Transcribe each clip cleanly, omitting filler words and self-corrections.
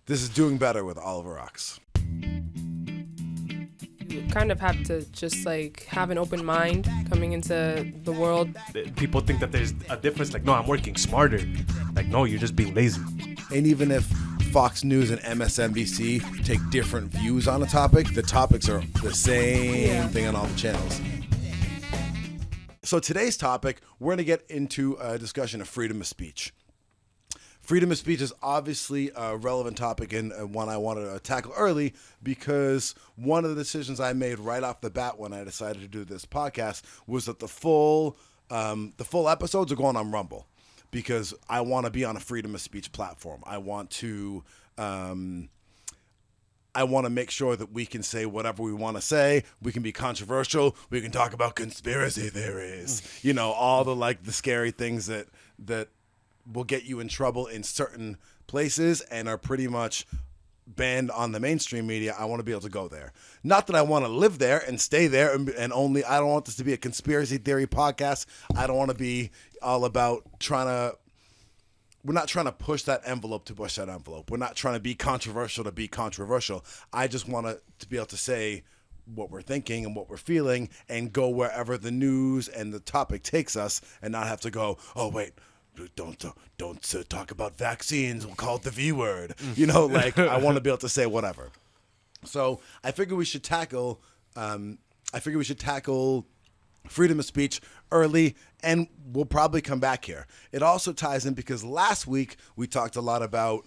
This is Doing Better with Oliver Ox. You kind of have to just like have an open mind coming into the world. People think that there's a difference. Like, no, I'm working smarter. Like, no, you're just being lazy. And even if Fox News and MSNBC take different views on a topic, the topics are the same thing on all the channels. So today's topic, we're going to get into a discussion of freedom of speech. Freedom of speech is obviously a relevant topic and one I wanted to tackle early because one of the decisions I made right off the bat when I decided to do this podcast was that the full episodes are going on Rumble because I want to be on a freedom of speech platform. I want to make sure that we can say whatever we want to say. We can be controversial. We can talk about conspiracy theories. You know, all the scary things that will get you in trouble in certain places and are pretty much banned on the mainstream media. I want to be able to go there. Not that I want to live there and stay there and only, I don't want this to be a conspiracy theory podcast. I don't want to be all about we're not trying to push that envelope to push that envelope. We're not trying to be controversial to be controversial. I just want to be able to say what we're thinking and what we're feeling and go wherever the news and the topic takes us and not have to go, oh, wait, don't talk about vaccines. We'll call it the V word. You know, like I want to be able to say whatever. So I figure we should tackle freedom of speech early, and we'll probably come back here. It also ties in because last week we talked a lot about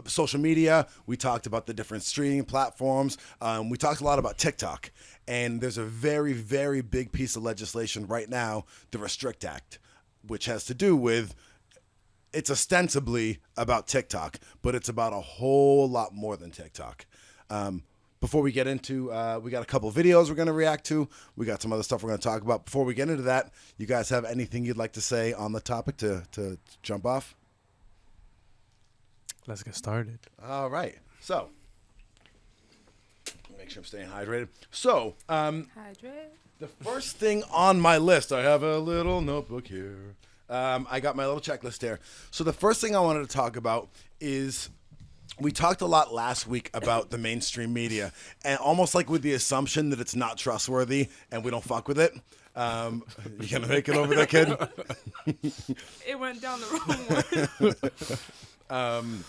social media. We talked about the different streaming platforms. We talked a lot about TikTok. And there's a very, very big piece of legislation right now, the Restrict Act, which has to do with, it's ostensibly about TikTok, but it's about a whole lot more than TikTok. Before we get into, we got a couple videos we're going to react to. We got some other stuff we're going to talk about. Before we get into that, you guys have anything you'd like to say on the topic to jump off? Let's get started. All right. So, make sure I'm staying hydrated. So, Hydrate. the first thing on my list, I have a little notebook here. I got my little checklist here. So the first thing I wanted to talk about is we talked a lot last week about the mainstream media and almost like with the assumption that it's not trustworthy and we don't fuck with it. You gonna make it over there, kid? It went down the wrong one.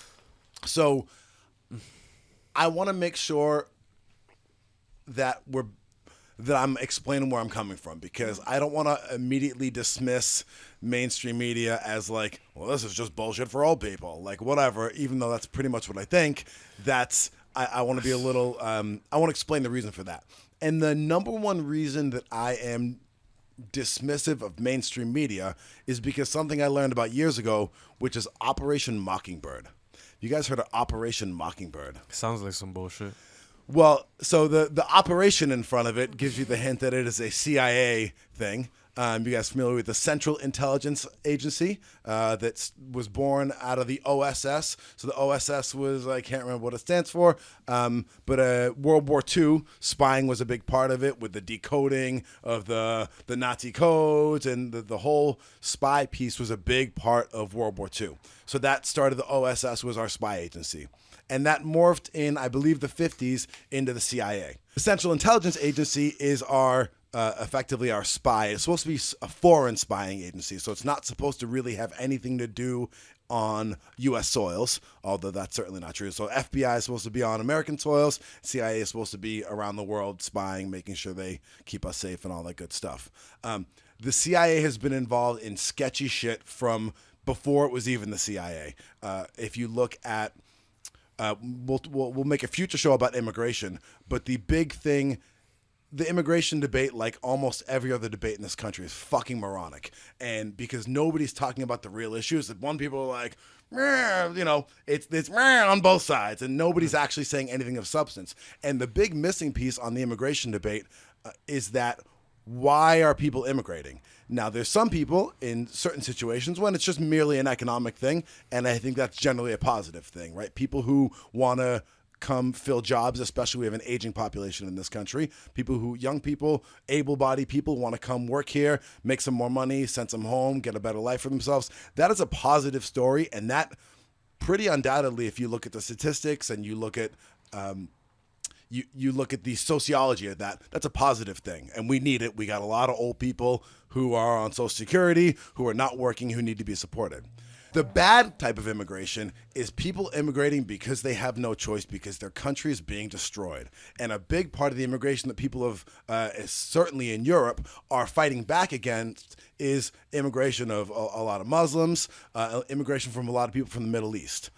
So I want to make sure that I'm explaining where I'm coming from because I don't want to immediately dismiss mainstream media as like, well, this is just bullshit for old people, like whatever, even though that's pretty much what I think. I want to be a little, I want to explain the reason for that. And the number one reason that I am dismissive of mainstream media is because something I learned about years ago, which is Operation Mockingbird. You guys heard of Operation Mockingbird? Sounds like some bullshit. Well, so the operation in front of it gives you the hint that it is a CIA thing. You guys familiar with the Central Intelligence Agency that was born out of the OSS? So the OSS was, I can't remember what it stands for, but World War II, spying was a big part of it with the decoding of the Nazi codes, and the whole spy piece was a big part of World War II. So that started, the OSS was our spy agency. And that morphed in, I believe, the 50s into the CIA. The Central Intelligence Agency is effectively our spy. It's supposed to be a foreign spying agency, so it's not supposed to really have anything to do on U.S. soils, although that's certainly not true. So FBI is supposed to be on American soils. CIA is supposed to be around the world spying, making sure they keep us safe and all that good stuff. The CIA has been involved in sketchy shit from before it was even the CIA. If you look at we'll make a future show about immigration, but the big thing, the immigration debate, like almost every other debate in this country, is fucking moronic. And because nobody's talking about the real issues, that one people are like, you know, it's on both sides, and nobody's actually saying anything of substance. And the big missing piece on the immigration debate is that why are people immigrating? Now, there's some people in certain situations when it's just merely an economic thing, and I think that's generally a positive thing, right? People who want to come fill jobs, especially we have an aging population in this country. Young people, able-bodied people want to come work here, make some more money, send some home, get a better life for themselves. That is a positive story, and that pretty undoubtedly, if you look at the statistics and you look at you look at the sociology of that, that's a positive thing. And we need it. We got a lot of old people who are on Social Security, who are not working, who need to be supported. The bad type of immigration is people immigrating because they have no choice, because their country is being destroyed. And a big part of the immigration that people have, certainly in Europe, are fighting back against is immigration of a lot of Muslims, immigration from a lot of people from the Middle East.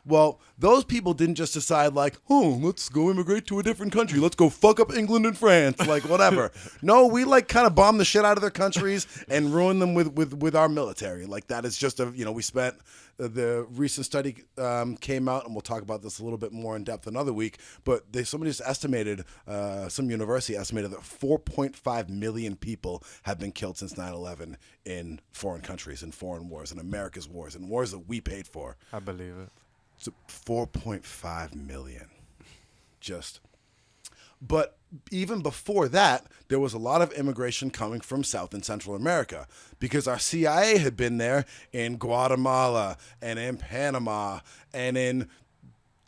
Well, those people didn't just decide like, oh, let's go immigrate to a different country. Let's go fuck up England and France, like whatever. No, we like kind of bomb the shit out of their countries and ruin them with our military. Like that is just we spent, the recent study came out, and we'll talk about this a little bit more in depth another week, but somebody just estimated, some university estimated that 4.5 million people have been killed since 9/11 in foreign countries, in foreign wars, in America's wars, in wars that we paid for. I believe it. So 4.5 million. But even before that, there was a lot of immigration coming from South and Central America because our CIA had been there in Guatemala and in Panama and in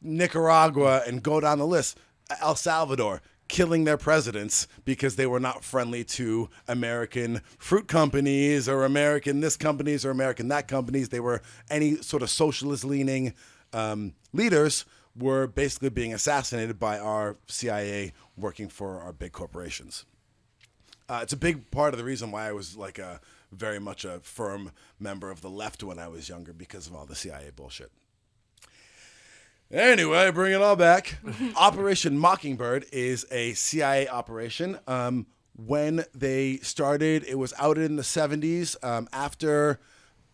Nicaragua, and go down the list, El Salvador, killing their presidents because they were not friendly to American fruit companies or American this companies or American that companies. They were any sort of socialist leaning leaders were basically being assassinated by our CIA working for our big corporations. It's a big part of the reason why I was like very much a firm member of the left when I was younger, because of all the CIA bullshit. Anyway, bring it all back. Operation Mockingbird is a CIA operation. When they started, it was outed in the 70s after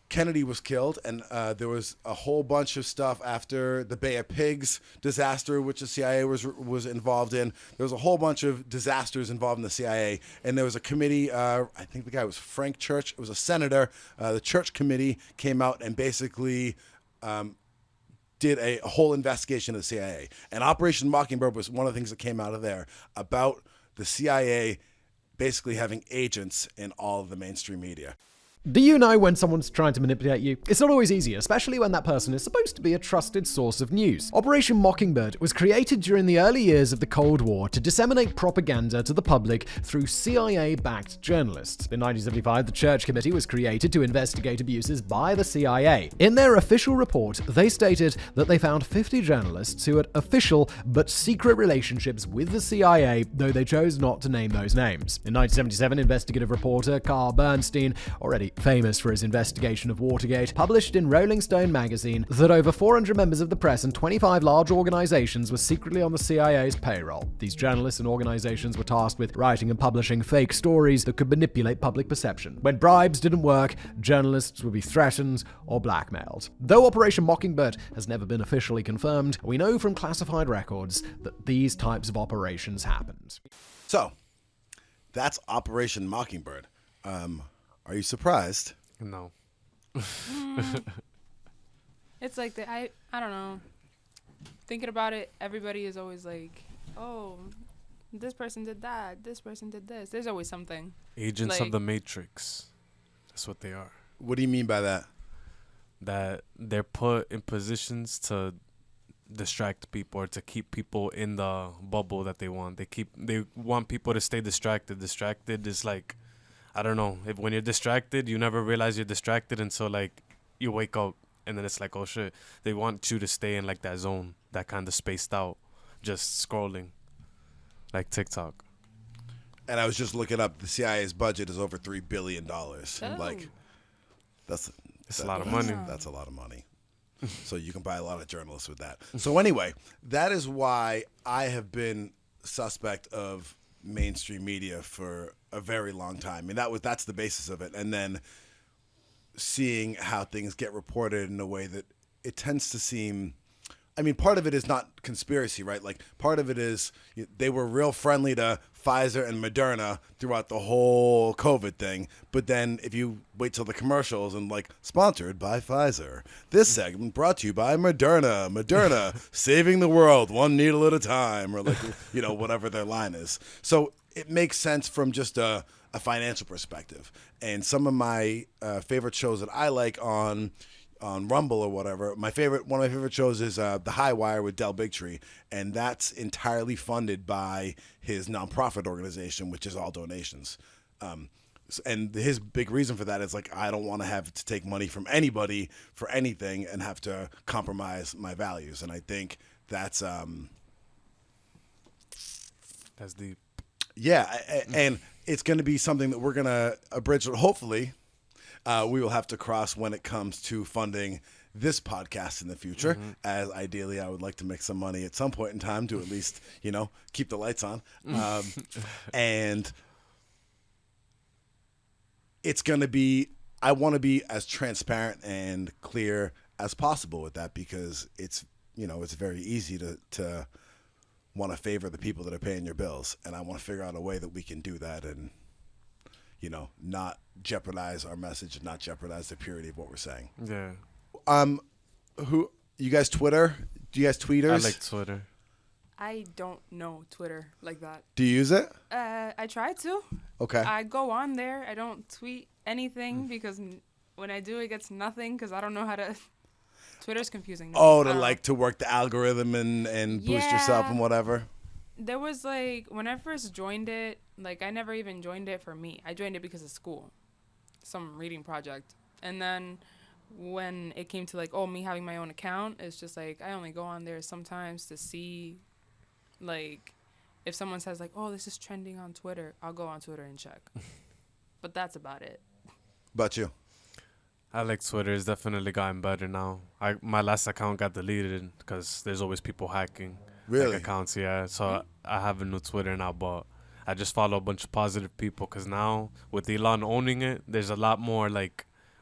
Kennedy was killed, and there was a whole bunch of stuff after the Bay of Pigs disaster, which the CIA was involved in. There was a whole bunch of disasters involved in the CIA, and there was a committee, I think the guy was Frank Church, it was a senator. The Church Committee came out and basically did a whole investigation of the CIA. And Operation Mockingbird was one of the things that came out of there about the CIA basically having agents in all of the mainstream media. Do you know when someone's trying to manipulate you? It's not always easy, especially when that person is supposed to be a trusted source of news. Operation Mockingbird was created during the early years of the Cold War to disseminate propaganda to the public through CIA-backed journalists. In 1975, the Church Committee was created to investigate abuses by the CIA. In their official report, they stated that they found 50 journalists who had official but secret relationships with the CIA, though they chose not to name those names. In 1977, investigative reporter Carl Bernstein, already famous for his investigation of Watergate, published in Rolling Stone magazine that over 400 members of the press and 25 large organizations were secretly on the CIA's payroll. These journalists and organizations were tasked with writing and publishing fake stories that could manipulate public perception. When bribes didn't work, journalists would be threatened or blackmailed. Though Operation Mockingbird has never been officially confirmed, we know from classified records that these types of operations happened. So, that's Operation Mockingbird. Are you surprised? No. It's like I don't know. Thinking about it, everybody is always like, oh, this person did that. This person did this. There's always something. Agents Like- of the Matrix. That's what they are. What do you mean by that? That they're put in positions to distract people or to keep people in the bubble that they want. They want people to stay distracted. Distracted is like, I don't know. When you're distracted, you never realize you're distracted until like you wake up, and then it's like, oh shit. They want you to stay in like that zone, that kind of spaced out, just scrolling, like TikTok. And I was just looking up, the CIA's budget is over $3 billion. Oh. Like, it's a lot of money. That's a lot of money. So you can buy a lot of journalists with that. So anyway, that is why I have been suspect of mainstream media for a very long time. I mean, that's the basis of it. And then seeing how things get reported in a way that it tends to seem, I mean, part of it is not conspiracy, right? Like, part of it is they were real friendly to Pfizer and Moderna throughout the whole COVID thing. But then if you wait till the commercials and like, sponsored by Pfizer, this segment brought to you by Moderna, saving the world one needle at a time, or like, whatever their line is. So it makes sense from just a financial perspective. And some of my favorite shows that I like on on Rumble or whatever. One of my favorite shows is The High Wire with Del Bigtree, and that's entirely funded by his nonprofit organization, which is all donations. And his big reason for that is like, I don't want to have to take money from anybody for anything and have to compromise my values. And I think that's deep. Yeah, and it's going to be something that we're going to abridge. Hopefully, we will have to cross when it comes to funding this podcast in the future. As ideally, I would like to make some money at some point in time to at least, keep the lights on. And it's going to be, I want to be as transparent and clear as possible with that, because it's, it's very easy to want to favor the people that are paying your bills. And I want to figure out a way that we can do that and, not jeopardize our message and not jeopardize the purity of what we're saying. Yeah. Who, you guys Twitter? Do you guys tweeters? I like Twitter. I don't know Twitter like that. Do you use it? I try to. Okay. I go on there. I don't tweet anything because when I do, it gets nothing because I don't know how to. Twitter's confusing. Oh, to work the algorithm and boost yourself and whatever. There was when I first joined it, I never even joined it for me. I joined it because of school, some reading project, and then when it came to me having my own account, it's just I only go on there sometimes to see. If someone says oh, this is trending on Twitter, I'll go on Twitter and check. But that's about it. But you? I like Twitter. It's definitely gotten better now. My last account got deleted because there's always people hacking accounts. Yeah, so I have a new Twitter now, but I just follow a bunch of positive people because now with Elon owning it, there's a lot more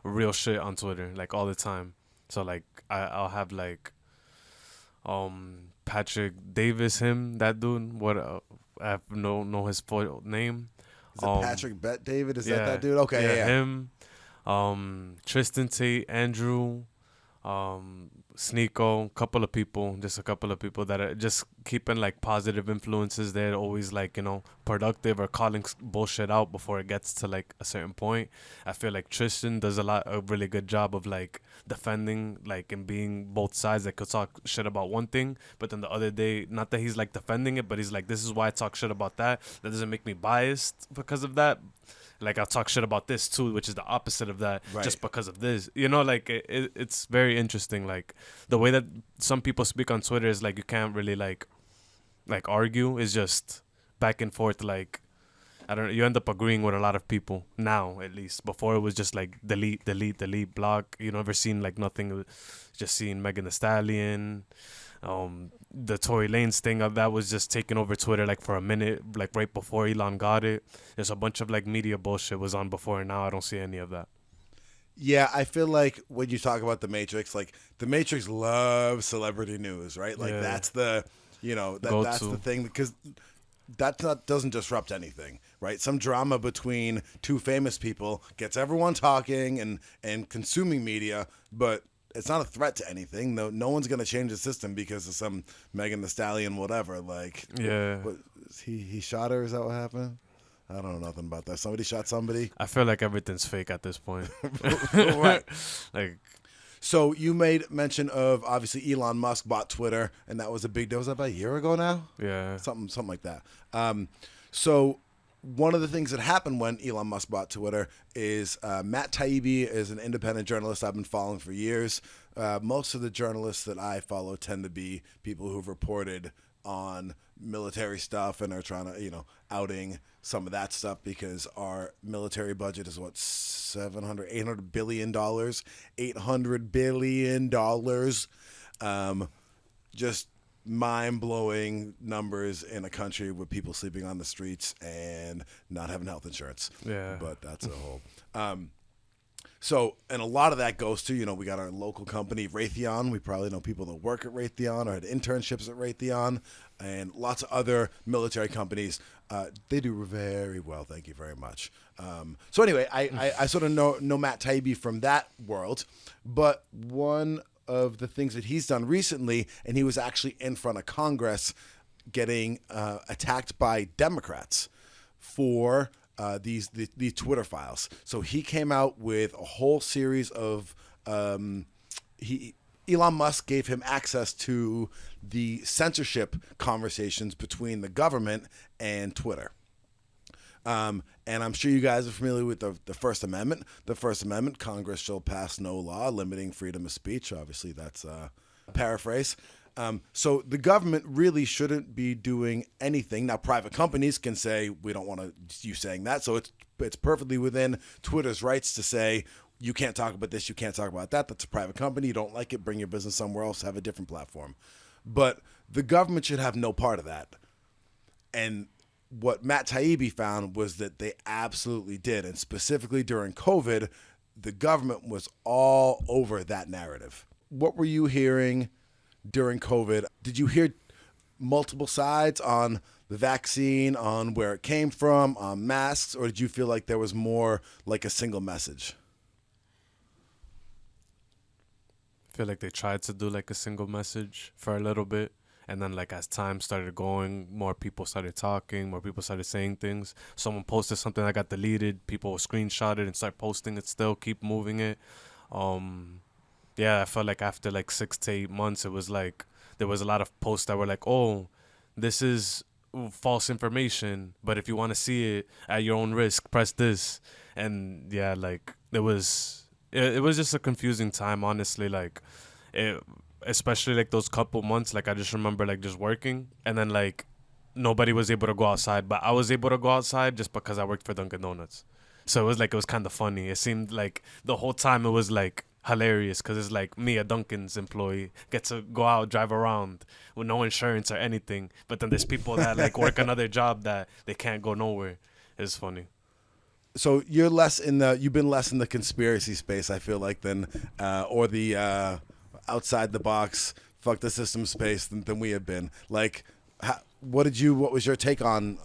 real shit on Twitter all the time. So I'll have Patrick Davis, that dude. What I have know his full name. Is it Patrick Bet David? Is that dude? Okay, yeah. Him. Tristan Tate, Andrew, Sneeko, just a couple of people that are just keeping positive influences. They're always productive or calling bullshit out before it gets to a certain point. I feel like Tristan does a really good job of defending and being both sides. Could talk shit about one thing, but then the other day, not that he's defending it, but he's this is why I talk shit about that. That doesn't make me biased because of that. I'll talk shit about this too, which is the opposite of that, just because of this. It's very interesting. The way that some people speak on Twitter is you can't really argue. It's just back and forth. I don't know. You end up agreeing with a lot of people now, at least. Before it was just delete, block. You never seen nothing. Just seeing Megan Thee Stallion. The Tory Lanez thing that was just taking over Twitter for a minute, right before Elon got it. There's a bunch of media bullshit was on before, and now I don't see any of that. Yeah, I feel when you talk about the Matrix, the Matrix loves celebrity news, right? That's the that's the thing, because that doesn't disrupt anything, right? Some drama between two famous people gets everyone talking and consuming media, but it's not a threat to anything. No one's gonna change the system because of some Megan Thee Stallion whatever. He shot her. Is that what happened? I don't know nothing about that. Somebody shot somebody. I feel everything's fake at this point. Right. So you made mention of obviously Elon Musk bought Twitter, and that was a big deal. Was that about a year ago now? Yeah. Something like that. So one of the things that happened when Elon Musk bought Twitter is Matt Taibbi is an independent journalist I've been following for years. Most of the journalists that I follow tend to be people who've reported on military stuff and are trying to, outing some of that stuff, because our military budget is what, $800 billion, $800 billion. Just mind-blowing numbers in a country with people sleeping on the streets and not having health insurance. Yeah. But that's a whole. So, and a lot of that goes to, we got our local company, Raytheon. We probably know people that work at Raytheon or had internships at Raytheon, and lots of other military companies. They do very well, thank you very much. So anyway, I sort of know Matt Taibbi from that world, but one of the things that he's done recently, and he was actually in front of Congress getting attacked by Democrats for the Twitter files. So he came out with a whole series of Elon Musk gave him access to the censorship conversations between the government and Twitter. And I'm sure you guys are familiar with the First Amendment. The First Amendment, Congress shall pass no law limiting freedom of speech. Obviously, that's a paraphrase. So the government really shouldn't be doing anything. Now, private companies can say, we don't want you saying that. So it's perfectly within Twitter's rights to say, you can't talk about this, you can't talk about that. That's a private company. You don't like it, bring your business somewhere else, have a different platform. But the government should have no part of that. And what Matt Taibbi found was that they absolutely did. And specifically during COVID, the government was all over that narrative. What were you hearing during COVID? Did you hear multiple sides on the vaccine, on where it came from, on masks, or did you feel like there was more like a single message? I feel like they tried to do like a single message for a little bit. And then, like, as time started going, more people started talking, more people started saying things. Someone posted something that got deleted. People will screenshot it and start posting it still, keep moving it. Yeah, I felt like after, like, 6 to 8 months, it was like there was a lot of posts that were like, oh, this is false information. But if you want to see it at your own risk, press this. And, yeah, like, it was just a confusing time, honestly. Like, especially like those couple months, like I just remember like just working, and then like nobody was able to go outside, but I was able to go outside just because I worked for Dunkin' Donuts. So it was kind of funny. It seemed like the whole time it was like hilarious because it's like me, a Dunkin's employee, get to go out, drive around with no insurance or anything, but then there's people that like work another job that they can't go nowhere. It's funny. So you've been less in the conspiracy space, I feel like, than or the outside the box, fuck the system space than we have been. Like, what was your take on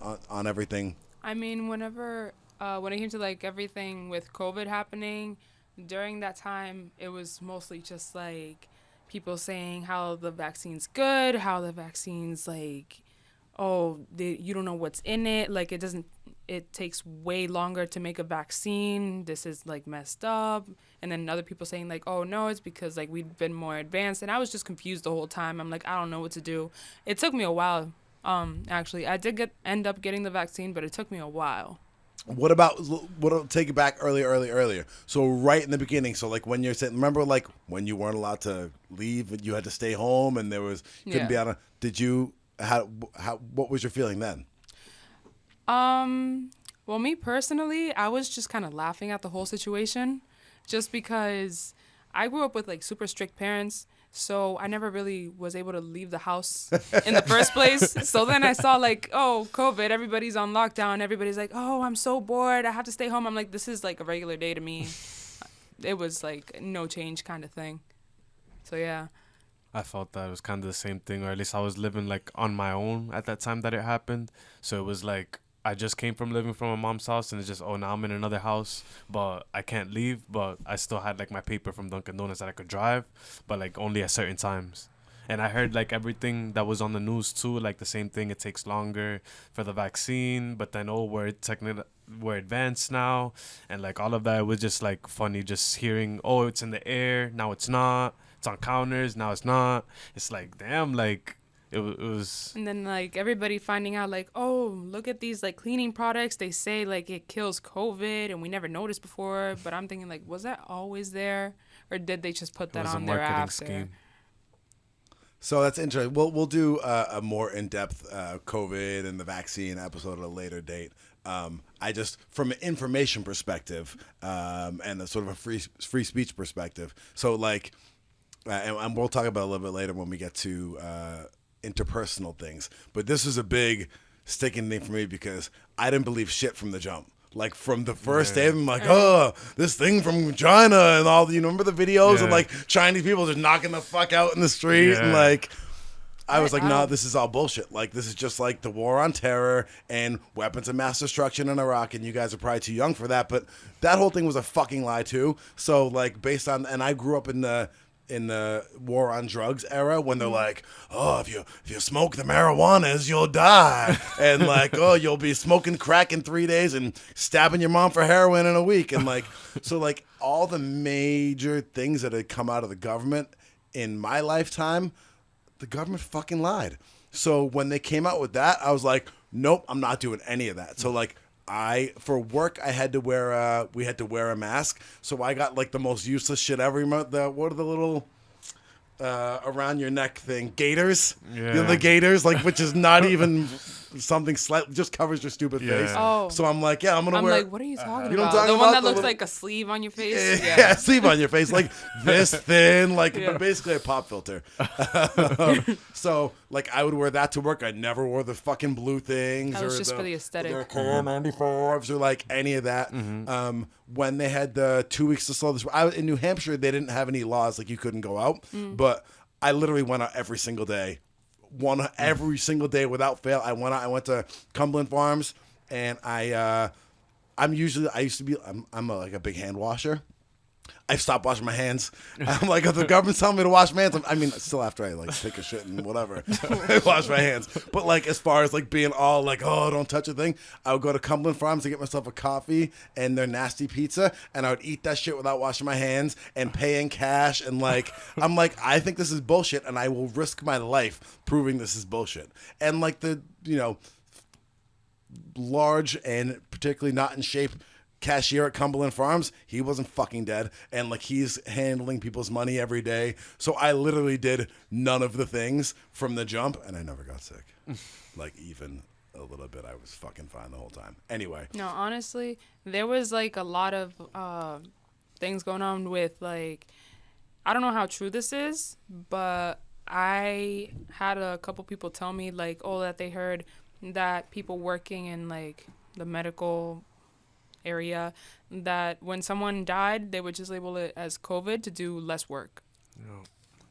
everything? I mean, when it came to like everything with COVID happening, during that time, it was mostly just like people saying how the vaccine's good, how the vaccine's like, you don't know what's in it. Like it takes way longer to make a vaccine. This is like messed up. And then other people saying like, oh no, it's because like we've been more advanced. And I was just confused the whole time. I'm like, I don't know what to do. It took me a while. Actually, I did end up getting the vaccine, but it took me a while. What take it back earlier. So right in the beginning. So like when you're saying, remember like when you weren't allowed to leave, and you had to stay home, and you couldn't be on what was your feeling then? Well, me personally, I was just kind of laughing at the whole situation just because I grew up with like super strict parents. So I never really was able to leave the house in the first place. So then I saw like, oh, COVID, everybody's on lockdown. Everybody's like, oh, I'm so bored. I have to stay home. I'm like, this is like a regular day to me. It was like no change kind of thing. So yeah. I felt that it was kind of the same thing, or at least I was living like on my own at that time that it happened. So it was like I just came from living from my mom's house, and it's just, now I'm in another house, but I can't leave. But I still had like my paper from Dunkin' Donuts that I could drive, but like only at certain times. And I heard like everything that was on the news too, like the same thing. It takes longer for the vaccine, but then we're advanced now, and like all of that. It was just like funny, just hearing, it's in the air, now it's not. It's on counters, now it's not. It's like, damn, like it was. And then like everybody finding out like, oh, look at these like cleaning products. They say like it kills COVID, and we never noticed before. But I'm thinking like, was that always there, or did they just put that on there after? Scheme. So that's interesting. We'll do a more in-depth COVID and the vaccine episode at a later date. I just, from an information perspective, and a sort of a free speech perspective. So like. And we'll talk about it a little bit later when we get to interpersonal things. But this was a big sticking thing for me because I didn't believe shit from the jump. Like from the first day, I'm like, this thing from China and all. You remember the videos of like Chinese people just knocking the fuck out in the street, and like I was like, no, this is all bullshit. Like this is just like the war on terror and weapons of mass destruction in Iraq, and you guys are probably too young for that. But that whole thing was a fucking lie too. So like based on, and I grew up in the in the war on drugs era when they're like, oh, if you smoke the marijuanas, you'll die. And like, oh, you'll be smoking crack in 3 days and stabbing your mom for heroin in a week. And like, so like all the major things that had come out of the government in my lifetime, the government fucking lied. So when they came out with that, I was like, nope, I'm not doing any of that. So like, for work, I had to wear we had to wear a mask. So I got like the most useless shit ever. What are the little around your neck thing? Gaiters? Yeah. You know, the gaiters, like, which is not even something slightly, just covers your stupid face. Oh. So I'm like, yeah, I'm I'm wear. like, what are you talking You know about? what I'm The talking one about? that The looks little- like a sleeve on your face? Yeah, sleeve on your face, like this thin, like Yeah. but basically a pop filter. So, like, I would wear that to work. I never wore the fucking blue things. That was or just for the aesthetic. The KN95s or like any of that. When they had the 2 weeks to slow this, in New Hampshire, they didn't have any laws, like you couldn't go out. But I literally went out every single day. Every single day without fail. I went out. I went to Cumberland Farms, and I'm like a big hand washer. I've stopped washing my hands. I'm like, if the government's telling me to wash my hands, I mean, still after I like take a shit and whatever, I wash my hands. But like, as far as like being all like, oh, don't touch a thing, I would go to Cumberland Farms to get myself a coffee and their nasty pizza, and I would eat that shit without washing my hands and pay in cash. And like, I'm like, I think this is bullshit, and I will risk my life proving this is bullshit. And like large and particularly not in shape cashier at Cumberland Farms, he wasn't fucking dead, and like he's handling people's money every day. So I literally did none of the things from the jump, and I never got sick. Like even a little bit, I was fucking fine the whole time. Anyway, No, honestly, there was like a lot of things going on with like, I don't know how true this is, but I had a couple people tell me like, oh, that they heard that people working in like the medical area, that when someone died, they would just label it as COVID to do less work. Yeah.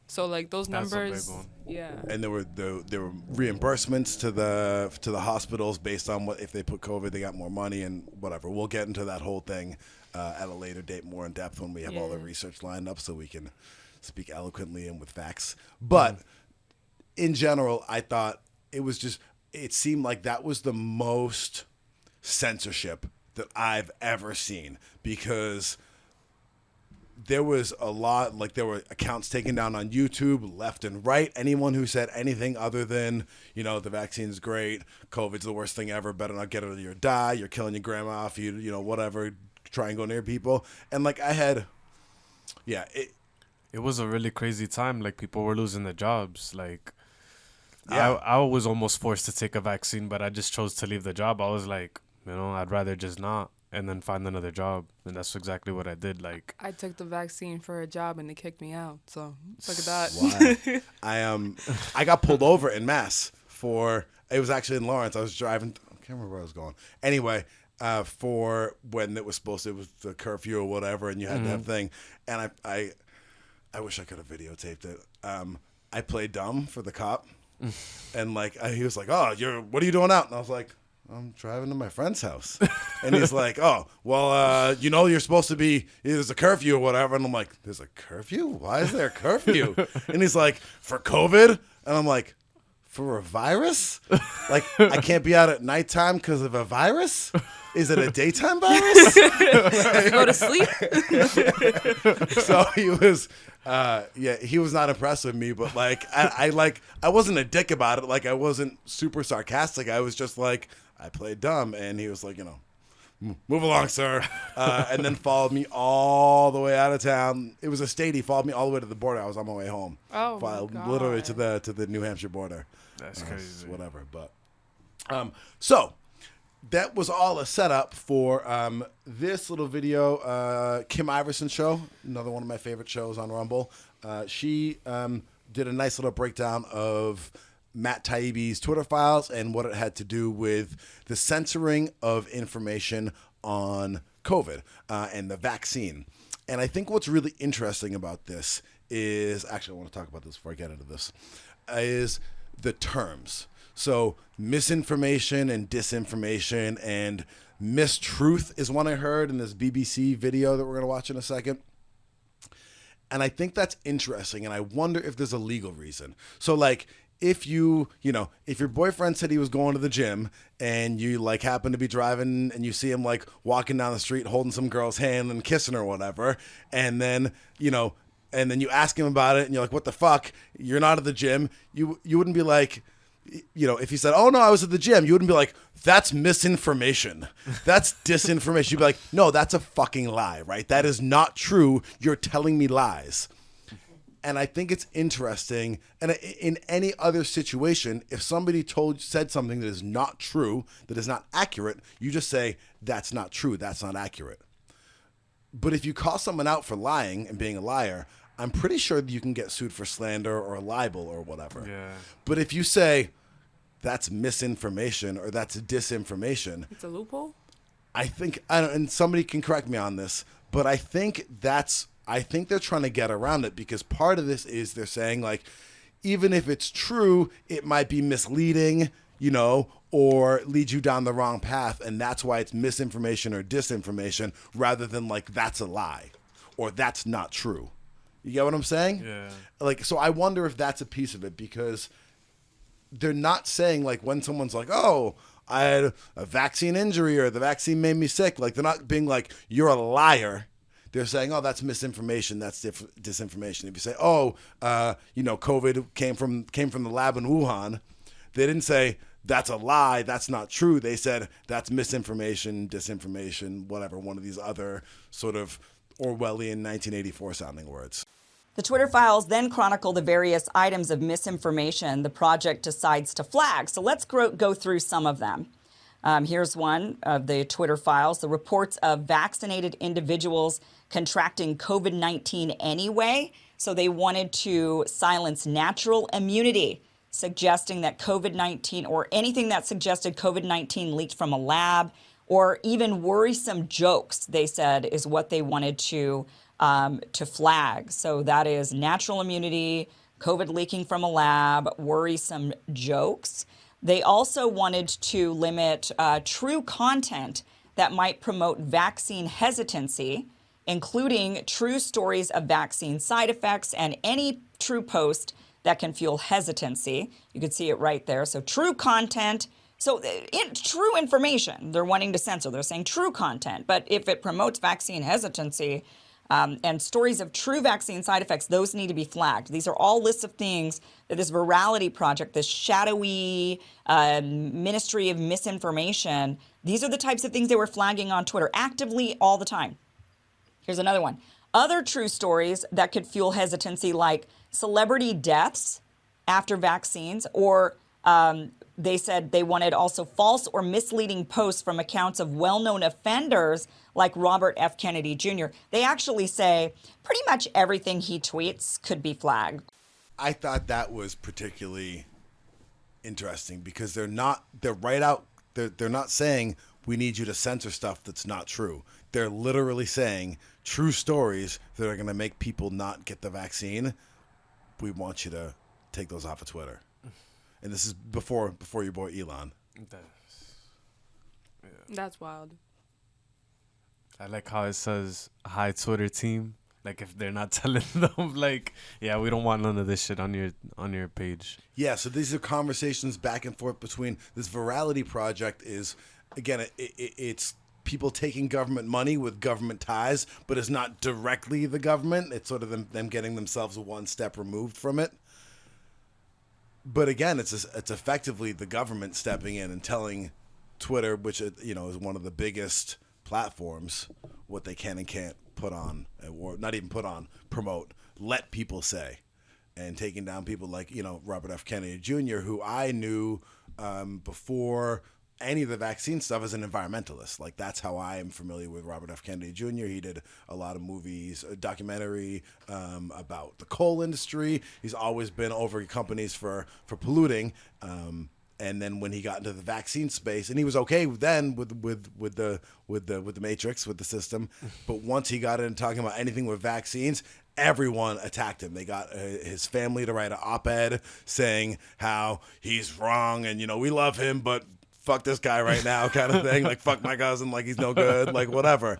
So like those That's a big numbers, one. yeah. and there were reimbursements to the hospitals based on what if they put COVID, they got more money and whatever. We'll get into that whole thing at a later date, more in depth when we have all the research lined up, so we can speak eloquently and with facts. But in general, I thought it seemed like that was the most censorship that I've ever seen, because there was a lot, like there were accounts taken down on YouTube left and right. Anyone who said anything other than, the vaccine's great, COVID's the worst thing ever, better not get it or you'll die, you're killing your grandma if you whatever, try and go near people. And like it was a really crazy time. Like people were losing their jobs. Like Yeah. I was almost forced to take a vaccine, but I just chose to leave the job. I was like, I'd rather just not and then find another job. And that's exactly what I did. Like I took the vaccine for a job and they kicked me out. So look at that. Wow. I got pulled over in Mass it was actually in Lawrence. I was driving. I can't remember where I was going. Anyway, for when it was the curfew or whatever, and you had to have thing. And I wish I could have videotaped it. I played dumb for the cop, and like he was like, "Oh, what are you doing out?" And I was like, I'm driving to my friend's house. And he's like, oh, well, you're supposed to be, there's a curfew or whatever. And I'm like, there's a curfew? Why is there a curfew? And he's like, for COVID? And I'm like, for a virus? Like, I can't be out at nighttime because of a virus? Is it a daytime virus? Go to sleep. So he was, he was not impressed with me, but like, I wasn't a dick about it. Like, I wasn't super sarcastic. I was just like, I played dumb, and he was like, move along, sir, and then followed me all the way out of town. It was a state. He followed me all the way to the border. I was on my way home. Oh, my God. Literally to the New Hampshire border. that's crazy. Whatever, but so that was all a setup for this little video. Kim Iverson show, another one of my favorite shows on Rumble. She did a nice little breakdown of Matt Taibbi's Twitter files and what it had to do with the censoring of information on COVID and the vaccine. And I think what's really interesting about this is, actually I want to talk about this before I get into this, is the terms. So misinformation and disinformation and mistruth is one I heard in this BBC video that we're going to watch in a second. And I think that's interesting, and I wonder if there's a legal reason. So, like, if if your boyfriend said he was going to the gym and you, like, happen to be driving and you see him, like, walking down the street holding some girl's hand and kissing her or whatever, and then, and then you ask him about it and you're like, what the fuck? You're not at the gym. You wouldn't be like, if he said, oh, no, I was at the gym, you wouldn't be like, that's misinformation. That's disinformation. You'd be like, no, that's a fucking lie, right? That is not true. You're telling me lies. And I think it's interesting. And in any other situation, if somebody said something that is not true, that is not accurate, you just say, that's not true. That's not accurate. But if you call someone out for lying and being a liar, I'm pretty sure that you can get sued for slander or libel or whatever. Yeah. But if you say that's misinformation or that's disinformation, It's a loophole? I think, and somebody can correct me on this, but I think they're trying to get around it, because part of this is they're saying, like, even if it's true, it might be misleading, or lead you down the wrong path. And that's why it's misinformation or disinformation rather than, like, that's a lie or that's not true. You get what I'm saying? Yeah. Like, so I wonder if that's a piece of it, because they're not saying, like, when someone's like, oh, I had a vaccine injury or the vaccine made me sick. Like, they're not being like, you're a liar. They're saying, oh, that's misinformation. That's disinformation. If you say, oh, COVID came from the lab in Wuhan, they didn't say that's a lie. That's not true. They said that's misinformation, disinformation, whatever, one of these other sort of Orwellian 1984 sounding words. The Twitter files then chronicle the various items of misinformation the project decides to flag. So let's go through some of them. Here's one of the Twitter files: the reports of vaccinated individuals contracting COVID-19 anyway. So they wanted to silence natural immunity, suggesting that COVID-19, or anything that suggested COVID-19 leaked from a lab, or even worrisome jokes, they said, is what they wanted to flag. So that is natural immunity, COVID leaking from a lab, worrisome jokes. They also wanted to limit true content that might promote vaccine hesitancy, including true stories of vaccine side effects and any true post that can fuel hesitancy. You can see it right there. So true content. So true information they're wanting to censor. They're saying true content. But if it promotes vaccine hesitancy and stories of true vaccine side effects, those need to be flagged. These are all lists of things that this virality project, this shadowy ministry of misinformation, these are the types of things they were flagging on Twitter actively all the time. Here's another one. Other true stories that could fuel hesitancy, like celebrity deaths after vaccines, or they said they wanted also false or misleading posts from accounts of well-known offenders like Robert F. Kennedy Jr. They actually say pretty much everything he tweets could be flagged. I thought that was particularly interesting, because they're not saying we need you to censor stuff that's not true. They're literally saying true stories that are going to make people not get the vaccine. We want you to take those off of Twitter. And this is before your boy Elon. That's wild. I like how it says, hi, Twitter team. Like, if they're not telling them, like, yeah, we don't want none of this shit on your page. Yeah, so these are conversations back and forth between this virality project is, again, it's people taking government money with government ties, but it's not directly the government. It's sort of them getting themselves one step removed from it. But again, it's effectively the government stepping in and telling Twitter, which is one of the biggest platforms, what they can and can't put on, or not even put on, promote, let people say, and taking down people like Robert F. Kennedy Jr., who I knew before any of the vaccine stuff as an environmentalist. Like, that's how I am familiar with Robert F. Kennedy Jr. He did a lot of movies, a documentary about the coal industry. He's always been over companies for polluting. And then when he got into the vaccine space, and he was okay then with the matrix, with the system, but once he got into talking about anything with vaccines, everyone attacked him. They got his family to write an op-ed saying how he's wrong and we love him, but fuck this guy right now, kind of thing. Like, fuck my cousin, like he's no good, like whatever.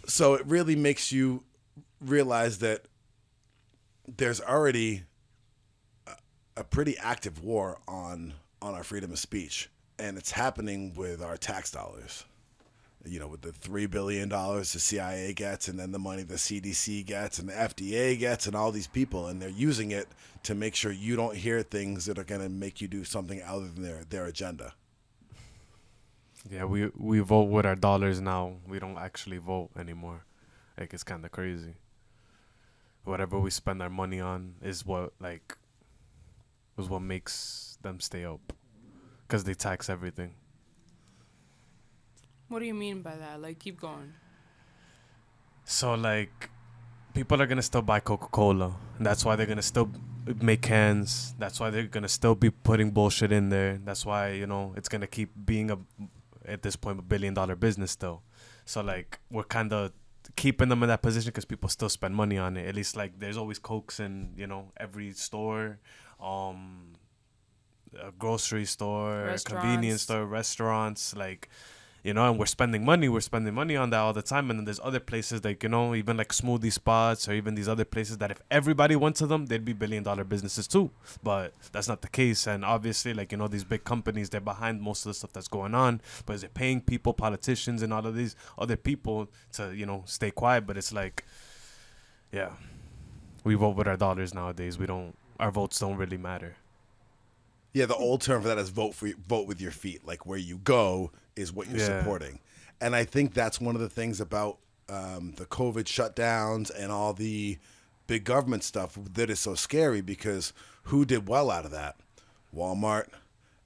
So it really makes you realize that there's already a pretty active war on our freedom of speech, and it's happening with our tax dollars. You know, with the $3 billion the CIA gets, and then the money the CDC gets, and the FDA gets, and all these people, and they're using it to make sure you don't hear things that are going to make you do something other than their agenda. Yeah, we vote with our dollars now. We don't actually vote anymore. Like, it's kind of crazy. Whatever we spend our money on is what makes them stay up, because they tax everything. What do you mean by that? Like, keep going. So, like, people are going to still buy Coca-Cola. And that's why they're going to still make cans. That's why they're going to still be putting bullshit in there. That's why, you know, it's going to keep being, at this point, $1 billion business still. So, like, we're kind of keeping them in that position because people still spend money on it. At least, like, there's always Cokes in, you know, every store. A grocery store, convenience store, restaurants, like, you know, and we're spending money on that all the time. And then there's other places, like, you know, even like smoothie spots, or even these other places that if everybody went to them, they'd be $1 billion businesses too. But that's not the case. And obviously, like, you know, these big companies, they're behind most of the stuff that's going on. But is it paying people, politicians, and all of these other people to, you know, stay quiet? But it's like, yeah, we vote with our dollars nowadays. Our votes don't really matter. Yeah, the old term for that is vote with your feet. Like, where you go is what you're supporting. And I think that's one of the things about the COVID shutdowns and all the big government stuff that is so scary, because who did well out of that? Walmart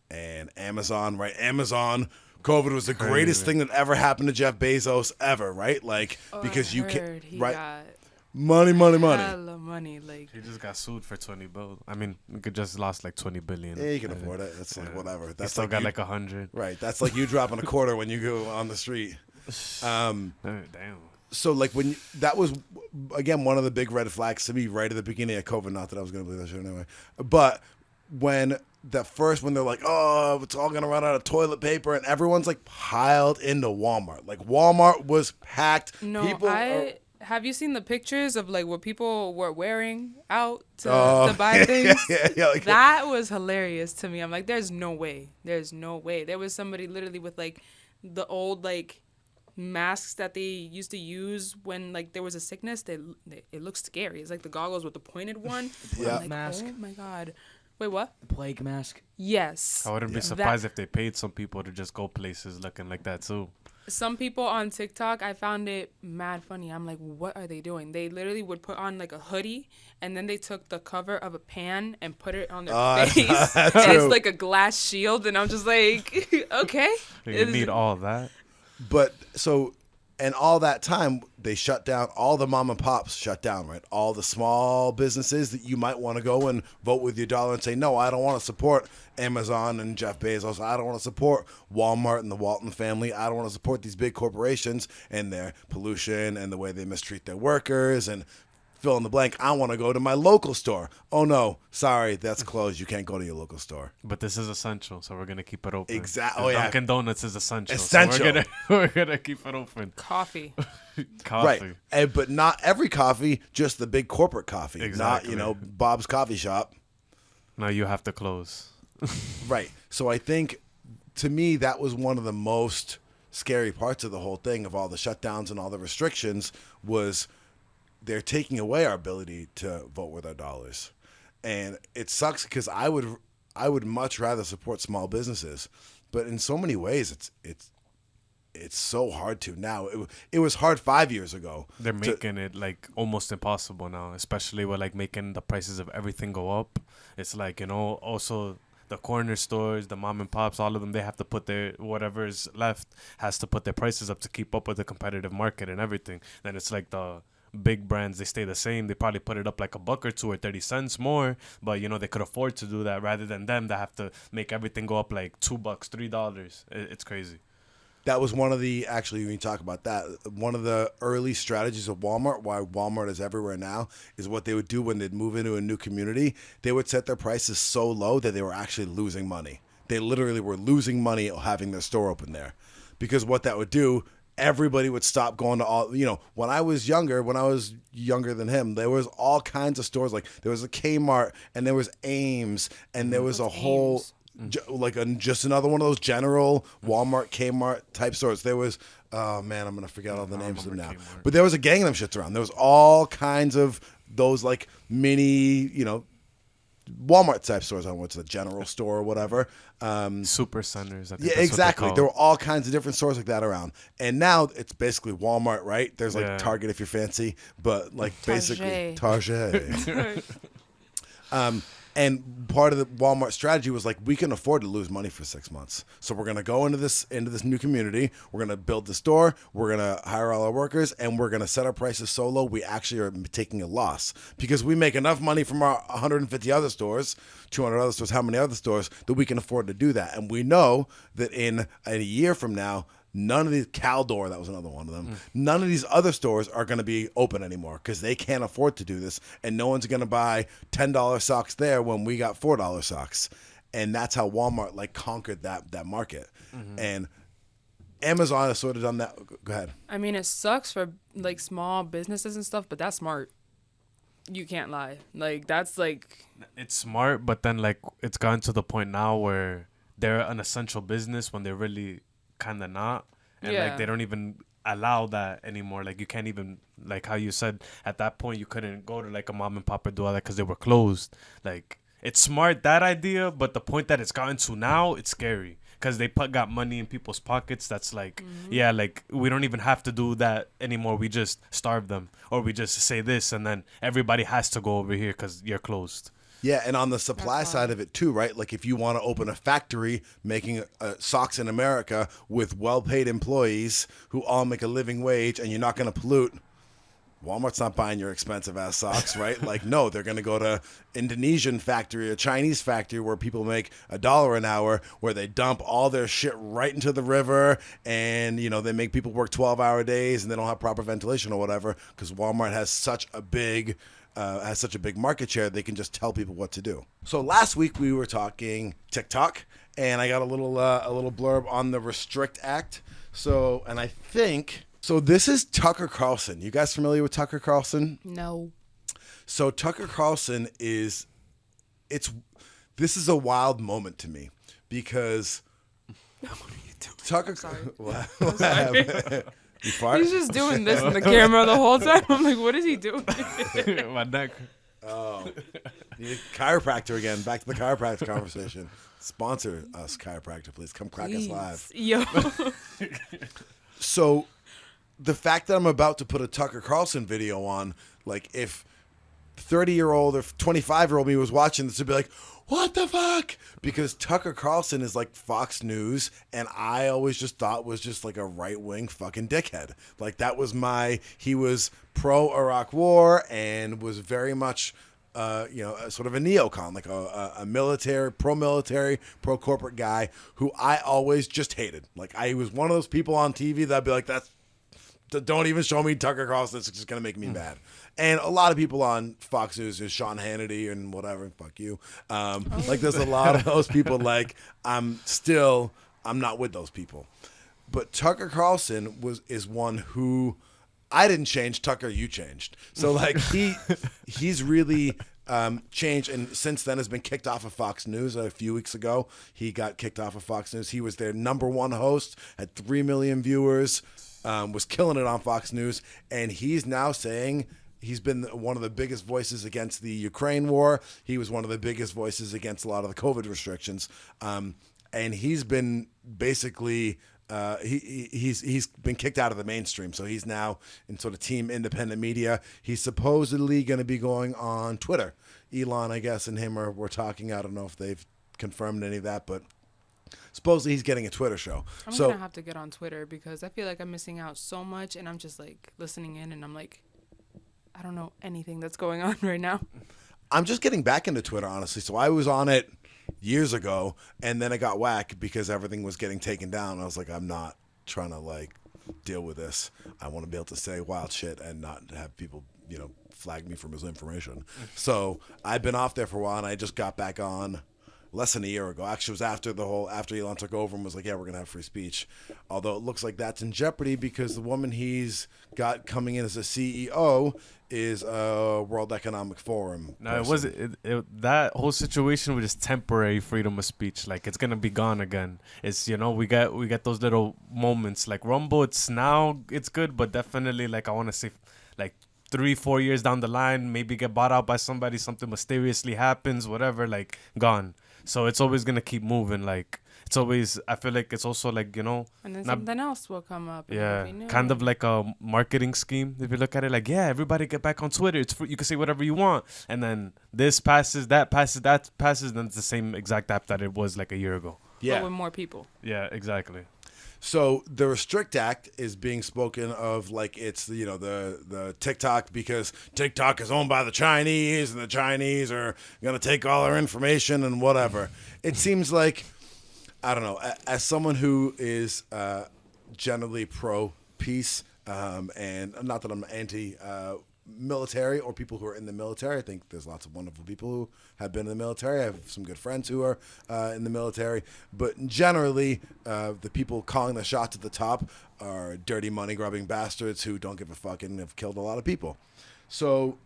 and Amazon, right? Amazon, COVID was the greatest thing that ever happened to Jeff Bezos ever, right? Like, because you can, right? Got money. hella money. Like, He just got sued for 20 billion. I mean, we could just lost like 20 billion. Yeah, you can afford it. It's like whatever. He That's still like got you, like 100. right. That's like you dropping a quarter when you go on the street. Damn. So like that was again one of the big red flags to me right at the beginning of COVID. Not that I was going to believe that shit anyway, but when they're like, oh, it's all going to run out of toilet paper, and everyone's like piled into Walmart. Like, Walmart was packed. no, have you seen the pictures of like what people were wearing out to buy things? yeah, like, that was hilarious to me. I'm like, there's no way. There was somebody literally with like the old like masks that they used to use when like there was a sickness. It looks scary. It's like the goggles with the pointed one. Yeah. Like, Mask. oh my god. Wait, what? The plague mask. Yes. I wouldn't be surprised if they paid some people to just go places looking like that too. Some people on TikTok, I found it mad funny. I'm like, what are they doing? They literally would put on like a hoodie, and then they took the cover of a pan and put it on their face. And it's like a glass shield, and I'm just like, okay. You need all that. But so, and all that time, they shut down, all the mom and pops shut down, right? All the small businesses that you might want to go and vote with your dollar and say, no, I don't want to support Amazon and Jeff Bezos. I don't want to support Walmart and the Walton family. I don't want to support these big corporations and their pollution and the way they mistreat their workers and fill in the blank. I want to go to my local store. Oh, no, sorry, that's closed. You can't go to your local store. But this is essential, so we're going to keep it open. Exactly. And Oh, yeah. Dunkin' Donuts is essential. Essential. So we're gonna keep it open. Coffee. Coffee. Right. But not every coffee, just the big corporate coffee. Exactly. Not, Bob's Coffee Shop. Now you have to close. Right. So I think, to me, that was one of the most scary parts of the whole thing, of all the shutdowns and all the restrictions, was they're taking away our ability to vote with our dollars. And it sucks, because I would much rather support small businesses. But in so many ways, it's so hard to now. It was hard 5 years ago. They're making it like almost impossible now, especially with like making the prices of everything go up. It's like, also the corner stores, the mom and pops, all of them, they have to put their, whatever is left has to put their prices up to keep up with the competitive market and everything. Then it's like the big brands, they stay the same. They probably put it up like $1 or $2 or 30 cents more, but they could afford to do that, rather than them that have to make everything go up like $2, $3. It's crazy. That was one of the, actually, when you talk about that, one of the early strategies of Walmart, why Walmart is everywhere now, is what they would do when they'd move into a new community. They would set their prices so low that they were actually losing money. They literally were losing money having their store open there. Because what that would do, everybody would stop going to all, when I was younger than him, there was all kinds of stores. Like there was a Kmart and there was Ames and there was a whole, just another one of those general Walmart, Kmart type stores. There was, oh man, I'm going to forget all the names of them now. Kmart. But there was a gang of them shits around. There was all kinds of those like mini, Walmart type stores. I went to the general store or whatever. Super centers. I think Yeah, that's exactly. What There they're were all kinds of different stores like that around. And now it's basically Walmart, right? There's like Yeah. Target if you're fancy, but like basically Target. Target. And part of the Walmart strategy was like, we can afford to lose money for 6 months. So we're going to go into this new community. We're going to build the store. We're going to hire all our workers, and we're going to set our prices so low we actually are taking a loss because we make enough money from our 150 other stores, 200 other stores, how many other stores, that we can afford to do that. And we know that in a year from now, none of these, Caldor, that was another one of them, none of these other stores are going to be open anymore because they can't afford to do this. And no one's going to buy $10 socks there when we got $4 socks. And that's how Walmart like conquered that market. And Amazon has sort of done that. Go ahead. I mean, it sucks for like small businesses and stuff, but that's smart. You can't lie. Like that's like It's smart, but then like it's gotten to the point now where they're an essential business when they're really kind of not, and Yeah. like they don't even allow that anymore. Like you can't even, like how you said at that point you couldn't go to like a mom and pop and do all that because they were closed. Like it's smart, that idea, but the point that it's gotten to now, it's scary because they got money in people's pockets. That's like, yeah, like we don't even have to do that anymore. We just starve them, or we just say this, and then everybody has to go over here because you're closed. Yeah, and on the supply That's side of it too, right? Like if you want to open a factory making socks in America with well-paid employees who all make a living wage and you're not going to pollute, Walmart's not buying your expensive-ass socks, right? Like, no, they're going to go to Indonesian factory, a Chinese factory where people make $1 an hour, where they dump all their shit right into the river, and, they make people work 12-hour days, and they don't have proper ventilation or whatever, because Walmart has such a big market share, they can just tell people what to do. So last week we were talking TikTok, and I got a little blurb on the Restrict Act. So this is Tucker Carlson. You guys familiar with Tucker Carlson? no. So Tucker Carlson this is a wild moment to me because Tucker. What happened? You fart? He's just doing this in the camera the whole time. I'm like, what is he doing? My neck. Oh, need a chiropractor again. Back to the chiropractor conversation. Sponsor us, chiropractor, please. Come crack us live. Yo. So, the fact that I'm about to put a Tucker Carlson video on, like if 30-year-old or 25-year-old me was watching this, would be like, what the fuck? Because Tucker Carlson is like Fox News, and I always just thought was just like a right-wing fucking dickhead. Like that was he was pro-Iraq war and was very much, sort of a neocon, like a military, pro-corporate guy who I always just hated. Like I was one of those people on TV that'd be like, don't even show me Tucker Carlson. It's just going to make me mad. And a lot of people on Fox News is Sean Hannity and whatever. Fuck you. Like there's a lot of those people. Like I'm not with those people. But Tucker Carlson is one who I didn't change. Tucker, you changed. So like he's really changed, and since then has been kicked off of Fox News a few weeks ago. He got kicked off of Fox News. He was their #1 host, had 3 million viewers. Was killing it on Fox News, and he's now saying he's been one of the biggest voices against the Ukraine war. He was one of the biggest voices against a lot of the COVID restrictions, and he's been basically he's been kicked out of the mainstream. So he's now in sort of team independent media. He's supposedly going to be going on Twitter. Elon, I guess, and him were talking. I don't know if they've confirmed any of that, but supposedly he's getting a Twitter show. I'm going to have to get on Twitter because I feel like I'm missing out so much, and I'm just like listening in, and I'm like, I don't know anything that's going on right now. I'm just getting back into Twitter, honestly. So I was on it years ago, and then it got whack because everything was getting taken down. I was like, I'm not trying to like deal with this. I want to be able to say wild shit and not have people, flag me for misinformation. So I've been off there for a while, and I just got back on less than a year ago. Actually, it was after Elon took over and was like, yeah, we're going to have free speech. Although it looks like that's in jeopardy because the woman he's got coming in as a CEO is a World Economic Forum. No, it wasn't. That whole situation was just temporary freedom of speech. Like, it's gonna be gone again. It's, we get those little moments like Rumble. It's good, but definitely, like, I want to say, like, 3-4 years down the line, maybe get bought out by somebody, something mysteriously happens, whatever, like, gone. So it's always gonna keep moving. Like, it's always, I feel like it's also like, and then something else will come up. Yeah, kind of like a marketing scheme. If you look at it, like, yeah, everybody get back on Twitter. It's free. You can say whatever you want, and then this passes, that passes, then it's the same exact app that it was like a year ago. Yeah, but with more people. Yeah, exactly. So the Restrict Act is being spoken of like it's the TikTok, because TikTok is owned by the Chinese and the Chinese are going to take all our information and whatever. It seems like, I don't know, as someone who is generally pro-peace, and not that I'm anti-military or people who are in the military. I think there's lots of wonderful people who have been in the military. I have some good friends who are in the military. But generally, the people calling the shots at the top are dirty money-grubbing bastards who don't give a fuck and have killed a lot of people. So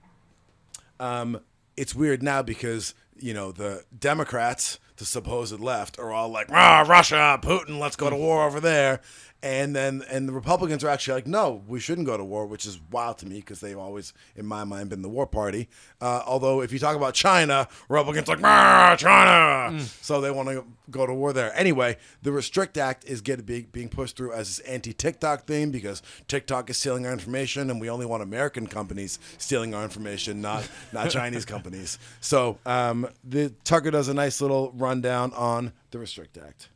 it's weird now because, the Democrats, the supposed left, are all like, Russia, Putin, let's go to war over there. And the Republicans are actually like, no, we shouldn't go to war, which is wild to me because they've always, in my mind, been the war party. Although if you talk about China, Republicans are like, China. So they want to go to war there. Anyway, the Restrict Act is being pushed through as this anti-TikTok thing because TikTok is stealing our information, and we only want American companies stealing our information, not Chinese companies. So the Tucker does a nice little rundown on the Restrict Act.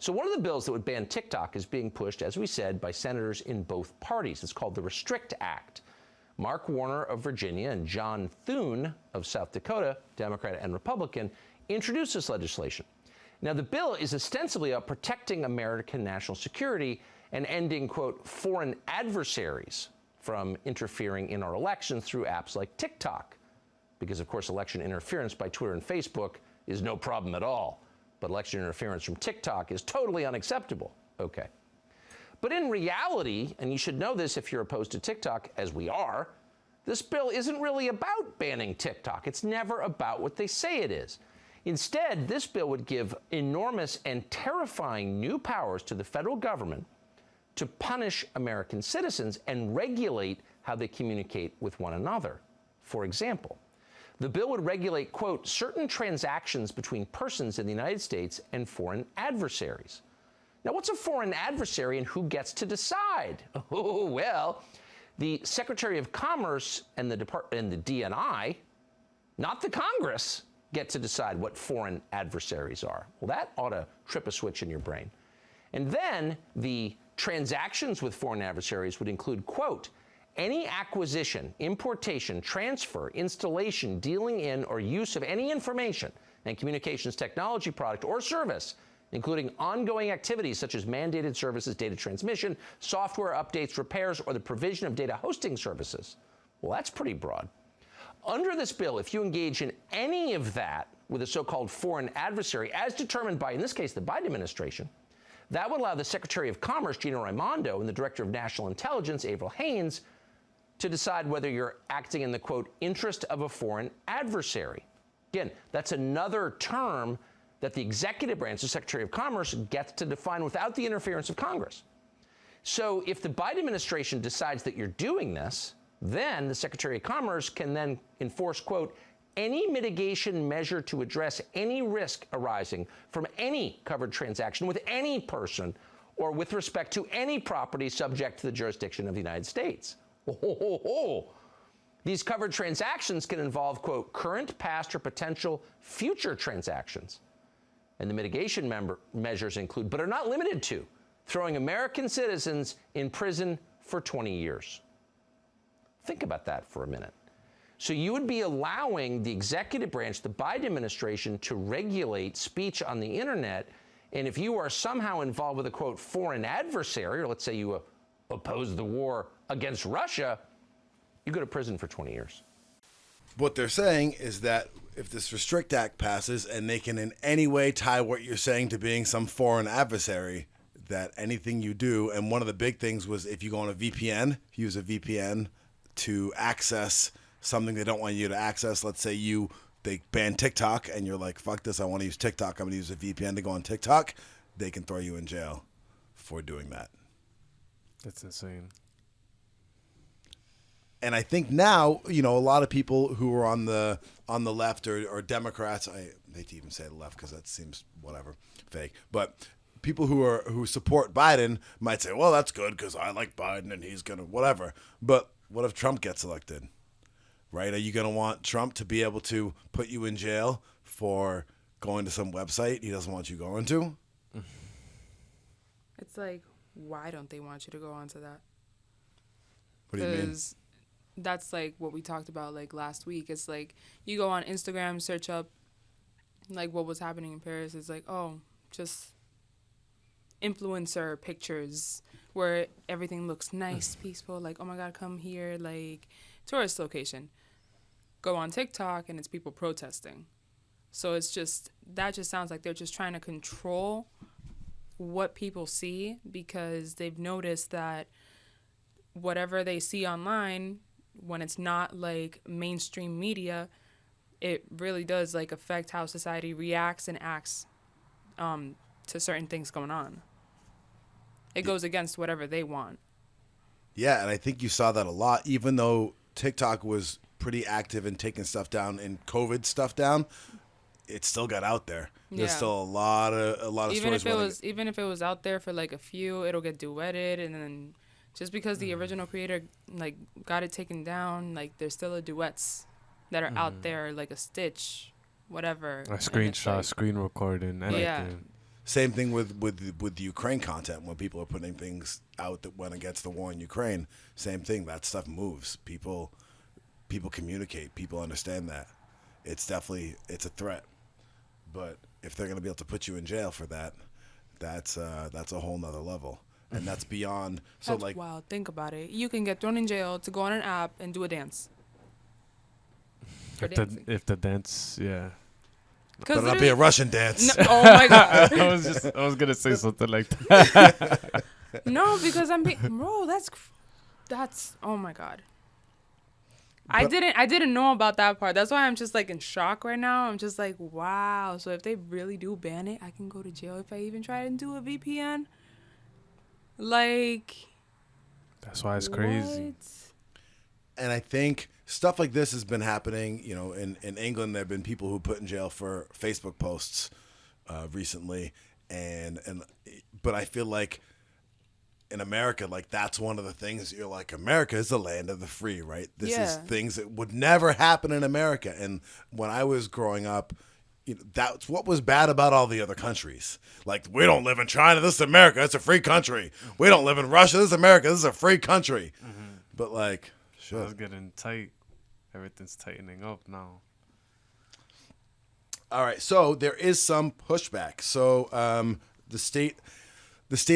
So one of the bills that would ban TikTok is being pushed, as we said, by senators in both parties. It's called the Restrict Act. Mark Warner of Virginia and John Thune of South Dakota, Democrat and Republican, introduced this legislation. Now, the bill is ostensibly about protecting American national security and ending, quote, foreign adversaries from interfering in our elections through apps like TikTok. Because, of course, election interference by Twitter and Facebook is no problem at all. But election interference from TikTok is totally unacceptable. Okay. But in reality, and you should know this if you're opposed to TikTok, as we are, this bill isn't really about banning TikTok. It's never about what they say it is. Instead, this bill would give enormous and terrifying new powers to the federal government to punish American citizens and regulate how they communicate with one another. For example, the bill would regulate, quote, certain transactions between persons in the United States and foreign adversaries. Now, what's a foreign adversary and who gets to decide? Oh, well, the Secretary of Commerce and the DNI, not the Congress, get to decide what foreign adversaries are. Well, that ought to trip a switch in your brain. And then the transactions with foreign adversaries would include, quote, any acquisition, importation, transfer, installation, dealing in, or use of any information and communications technology product or service, including ongoing activities such as mandated services, data transmission, software updates, repairs, or the provision of data hosting services. Well, that's pretty broad. Under this bill, if you engage in any of that with a so-called foreign adversary, as determined by, in this case, the Biden administration, that would allow the Secretary of Commerce, Gina Raimondo, and the Director of National Intelligence, Avril Haines, to decide whether you're acting in the, quote, interest of a foreign adversary. Again, that's another term that the executive branch, the Secretary of Commerce, gets to define without the interference of Congress. So if the Biden administration decides that you're doing this, then the Secretary of Commerce can then enforce, quote, any mitigation measure to address any risk arising from any covered transaction with any person or with respect to any property subject to the jurisdiction of the United States. These covered transactions can involve, quote, current, past, or potential future transactions. And the mitigation measures include, but are not limited to, throwing American citizens in prison for 20 years. Think about that for a minute. So you would be allowing the executive branch, the Biden administration, to regulate speech on the internet. And if you are somehow involved with a, quote, foreign adversary, or let's say you oppose the war against Russia, you go to prison for 20 years. What they're saying is that if this Restrict Act passes and they can in any way tie what you're saying to being some foreign adversary, that anything you do, and one of the big things was if you go on a VPN, use a VPN to access something they don't want you to access. Let's say they ban TikTok and you're like, fuck this, I want to use TikTok, I'm going to use a VPN to go on TikTok. They can throw you in jail for doing that. That's insane. And I think now, a lot of people who are on the left or Democrats, I hate to even say the left because that seems whatever, fake, but people who support Biden might say, well, that's good because I like Biden and he's gonna whatever. But what if Trump gets elected? Right? Are you gonna want Trump to be able to put you in jail for going to some website he doesn't want you going to? It's like, why don't they want you to go onto that? What do you mean? Because that's like what we talked about like last week. It's like you go on Instagram, search up like what was happening in Paris. It's like, oh, just influencer pictures where everything looks nice, peaceful, like, oh my god, come here, like tourist location. Go on TikTok and it's people protesting. So it's just, that just sounds like they're just trying to control what people see, because they've noticed that whatever they see online, when it's not like mainstream media, it really does like affect how society reacts and acts to certain things going on. It goes against whatever they want. Yeah, and I think you saw that a lot, even though TikTok was pretty active in taking stuff down and COVID stuff down, it still got out there. There's still a lot of stories. Even if it was out there for like a few, it'll get duetted, and then just because the original creator like got it taken down, like there's still a duets that are out there, like a Stitch, whatever. A screenshot, like, screen recording, anything. Yeah. Same thing with Ukraine content. When people are putting things out that went against the war in Ukraine, same thing. That stuff moves. People communicate. People understand that. It's a threat. But if they're going to be able to put you in jail for that, that's a whole nother level. And that's beyond. So that's like, wild. Think about it. You can get thrown in jail to go on an app and do a dance. If the dance, yeah. Better not be a Russian dance. No, oh my god. I was gonna say something like that. No, because bro, that's oh my god. I didn't know about that part. That's why I'm just like in shock right now. I'm just like, wow. So if they really do ban it, I can go to jail if I even try and do a VPN. Like, that's why it's crazy. What? And I think stuff like this has been happening. In England, there have been people who put in jail for Facebook posts recently, but I feel like in America, like that's one of the things you're like, America is the land of the free, right? This is things that would never happen in America. And when I was growing up, that's what was bad about all the other countries. Like, we don't live in China. This is America. It's a free country. We don't live in Russia. This is America. This is a free country. Mm-hmm. But like, sure. It's getting tight. Everything's tightening up now. All right. So there is some pushback. So the state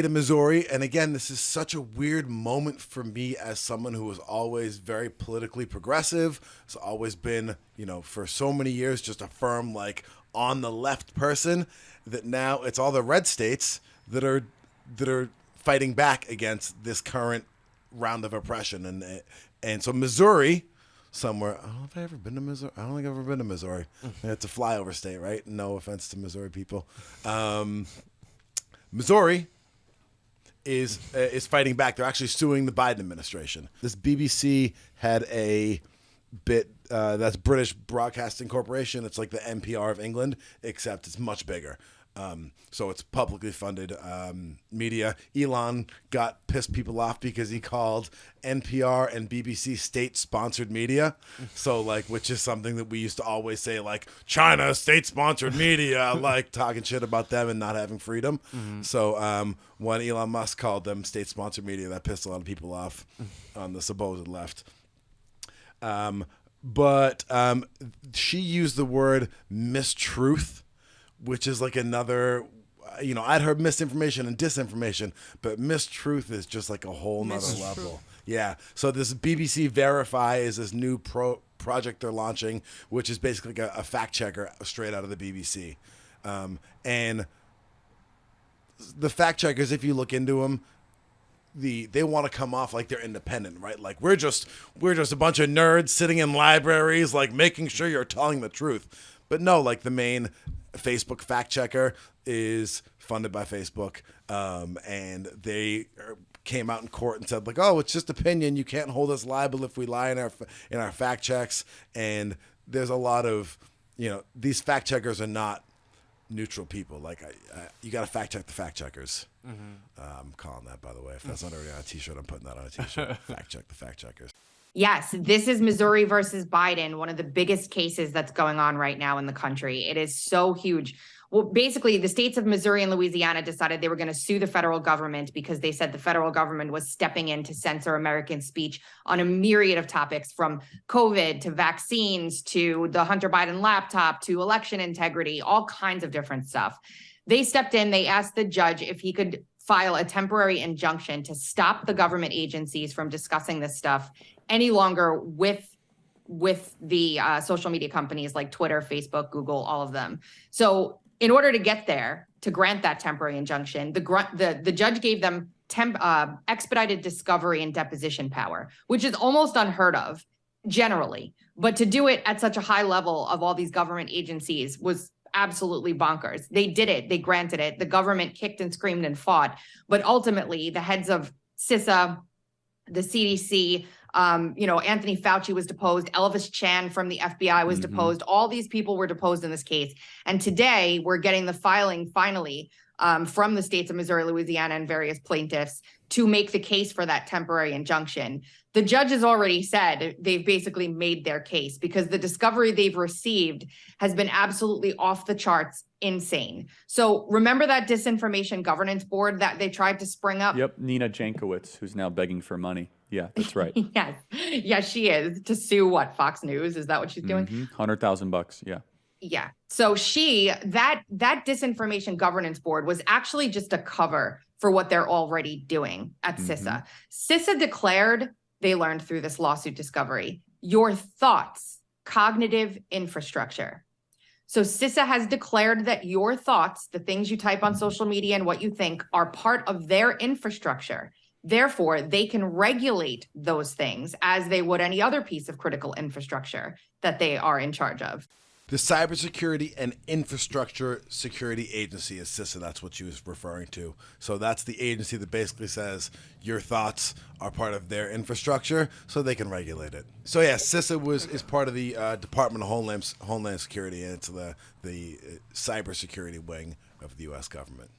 of Missouri, and again, this is such a weird moment for me as someone who was always very politically progressive. It's always been, for so many years, just a firm, like, on the left person, that now it's all the red states that are fighting back against this current round of oppression. And so Missouri, somewhere, I don't know if I've ever been to Missouri. I don't think I've ever been to Missouri. It's a flyover state, right? No offense to Missouri people. Missouri is fighting back. They're actually suing the Biden administration. This BBC had a bit that's British Broadcasting Corporation. It's like the NPR of England, except it's much bigger. So it's publicly funded media. Elon got pissed people off because he called NPR and BBC state-sponsored media. So like, which is something that we used to always say, like, China, state-sponsored media, like talking shit about them and not having freedom. Mm-hmm. So when Elon Musk called them state-sponsored media, that pissed a lot of people off on the supposed left. But she used the word mistruth, which is like another, I'd heard misinformation and disinformation, but mistruth is just like a whole nother level. Yeah. So this BBC Verify is this new project they're launching, which is basically like a fact checker straight out of the BBC. And the fact checkers, if you look into them, they want to come off like they're independent, right? Like we're just a bunch of nerds sitting in libraries, like making sure you're telling the truth. But no, like the main Facebook fact checker is funded by Facebook, and they came out in court and said like, oh, it's just opinion. You can't hold us liable if we lie in our fact checks. And there's a lot of, these fact checkers are not neutral people. Like you got to fact check the fact checkers. I'm calling that, by the way. If that's not already on a t-shirt, I'm putting that on a t-shirt. Fact check the fact checkers. Yes, this is Missouri versus Biden, one of the biggest cases that's going on right now in the country. It is so huge. Well, basically, the states of Missouri and Louisiana decided they were going to sue the federal government because they said the federal government was stepping in to censor American speech on a myriad of topics, from COVID to vaccines to the Hunter Biden laptop to election integrity, all kinds of different stuff. They stepped in. They asked the judge if he could file a temporary injunction to stop the government agencies from discussing this stuff any longer with the social media companies like Twitter, Facebook, Google, all of them. So in order to get there, to grant that temporary injunction, the judge gave them expedited discovery and deposition power, which is almost unheard of generally. But to do it at such a high level of all these government agencies was absolutely bonkers. They did it. They granted it. The government kicked and screamed and fought. But ultimately, the heads of CISA, the CDC, Anthony Fauci was deposed. Elvis Chan from the FBI was deposed. All these people were deposed in this case. And today we're getting the filing finally from the states of Missouri, Louisiana, and various plaintiffs to make the case for that temporary injunction. The judge has already said they've basically made their case because the discovery they've received has been absolutely off the charts, insane. So remember that disinformation governance board that they tried to spring up? Yep, Nina Jankowicz, who's now begging for money. Yeah, that's right. Yes. Yeah, she is. To sue Fox News? Is that what she's doing? $100,000, yeah. Yeah. So that disinformation governance board was actually just a cover for what they're already doing at CISA. CISA declared, they learned through this lawsuit discovery, your thoughts, cognitive infrastructure. So CISA has declared that your thoughts, the things you type on social media and what you think, are part of their infrastructure. Therefore, they can regulate those things as they would any other piece of critical infrastructure that they are in charge of. The Cybersecurity and Infrastructure Security Agency is CISA. That's what she was referring to. So that's the agency that basically says your thoughts are part of their infrastructure, so they can regulate it. So yeah, CISA is part of the Department of Homeland Security, and it's the cybersecurity wing of the U.S. government.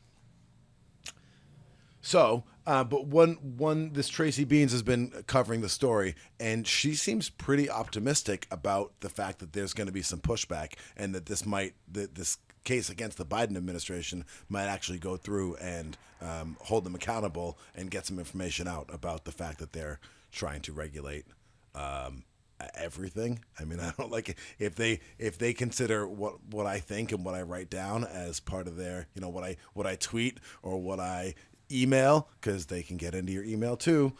So, but this Tracy Beans has been covering the story, and she seems pretty optimistic about the fact that there's going to be some pushback, and that this case against the Biden administration might actually go through and hold them accountable and get some information out about the fact that they're trying to regulate everything. I mean, I don't like it if they consider what I think and what I write down as part of their, what I tweet or what I email, because they can get into your email too.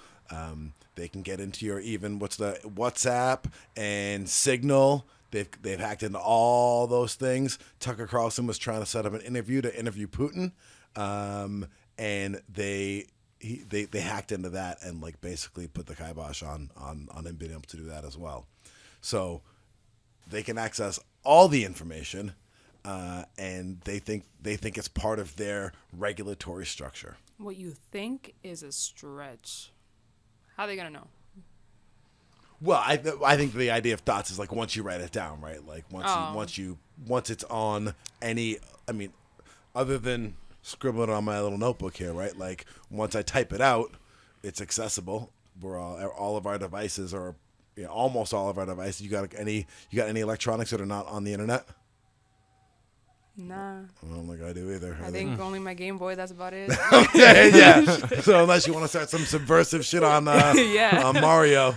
They can get into your WhatsApp and Signal. They've hacked into all those things. Tucker Carlson was trying to set up an interview to interview Putin, and they hacked into that and basically put the kibosh on him being able to do that as well. So they can access all the information, and they think it's part of their regulatory structure. What you think is a stretch. How are they gonna know? Well, I think the idea of thoughts is once you write it down, right? Once it's on any, other than scribbling on my little notebook here, right? Once I type it out, it's accessible. We're all of our devices are, almost all of our devices. You got any electronics that are not on the internet? Nah. I don't think I do either. I think only my Game Boy, that's about it. Yeah. So unless you want to start some subversive shit on on Mario,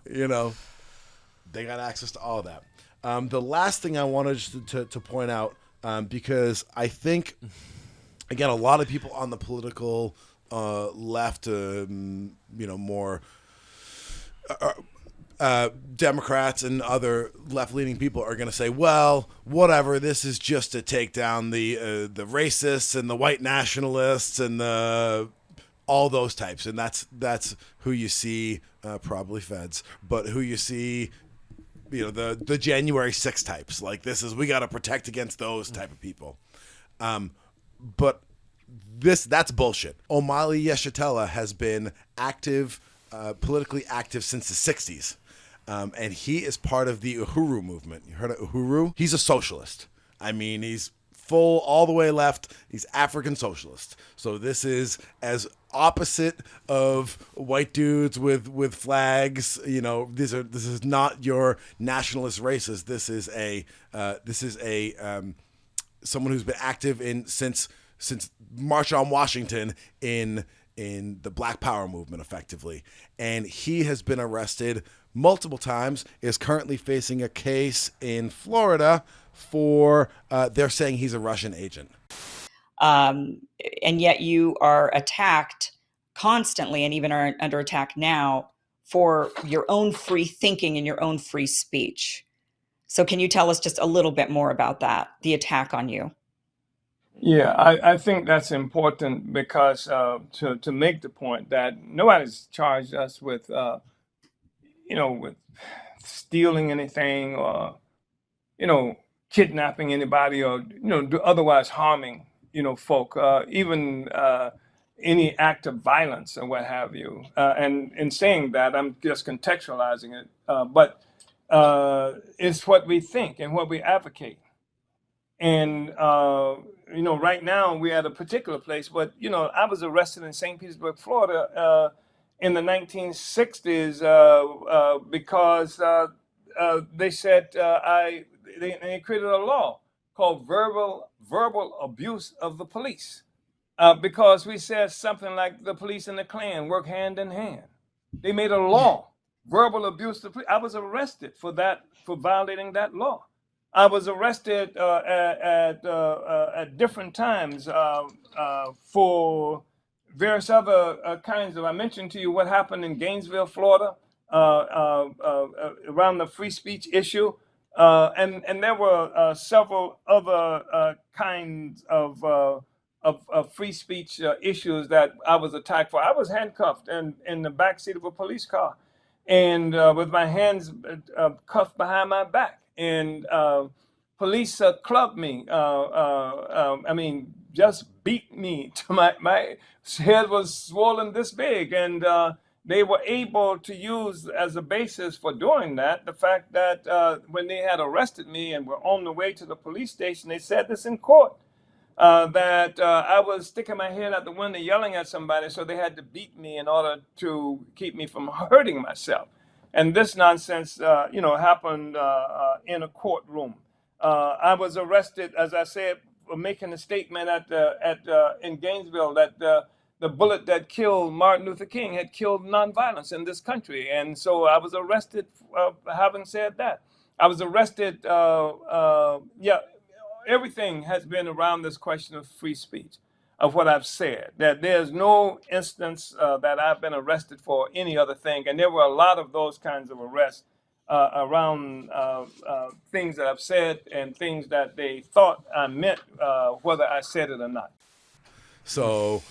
they got access to all of that. The last thing I wanted to point out, because I think, again, a lot of people on the political left, more Democrats and other left-leaning people are going to say, well, whatever, this is just to take down the racists and the white nationalists and all those types. And that's who you see, probably feds, but who you see, the January 6th types. Like, we got to protect against those type of people. But that's bullshit. Omali Yeshitela has been active, politically active since the 60s. And he is part of the Uhuru movement. You heard of Uhuru? He's a socialist. I mean, he's full all the way left. He's African socialist. So this is as opposite of white dudes with flags. This is not your nationalist racist. This is someone who's been active since March on Washington in the Black Power movement, effectively. And he has been arrested multiple times, is currently facing a case in Florida for, they're saying he's a Russian agent. And yet you are attacked constantly, and even are under attack now, for your own free thinking and your own free speech. So can you tell us just a little bit more about that, the attack on you? Yeah, I think that's important because to make the point that nobody's charged us with, with stealing anything or, kidnapping anybody or, otherwise harming, folk, even any act of violence or what have you. And in saying that, I'm just contextualizing it. But it's what we think and what we advocate. And, right now we're at a particular place, but, I was arrested in St. Petersburg, Florida in the 1960s because they said they created a law called verbal abuse of the police because we said something like the police and the Klan work hand in hand. They made a law, verbal abuse of the police. I was arrested for violating that law. I was arrested at different times for various other kinds of. I mentioned to you what happened in Gainesville, Florida, around the free speech issue, and there were several other kinds of free speech issues that I was attacked for. I was handcuffed in the backseat of a police car, and with my hands cuffed behind my back. And police clubbed me. Just beat me to my head was swollen this big, and they were able to use as a basis for doing that the fact that when they had arrested me and were on the way to the police station, they said this in court. That I was sticking my head out the window yelling at somebody, so they had to beat me in order to keep me from hurting myself. And this nonsense, happened in a courtroom. I was arrested, as I said, for making a statement in Gainesville that the bullet that killed Martin Luther King had killed nonviolence in this country. And so I was arrested for having said that. I was arrested, everything has been around this question of free speech, of what I've said, that there's no instance that I've been arrested for any other thing. And there were a lot of those kinds of arrests around things that I've said and things that they thought I meant, whether I said it or not. So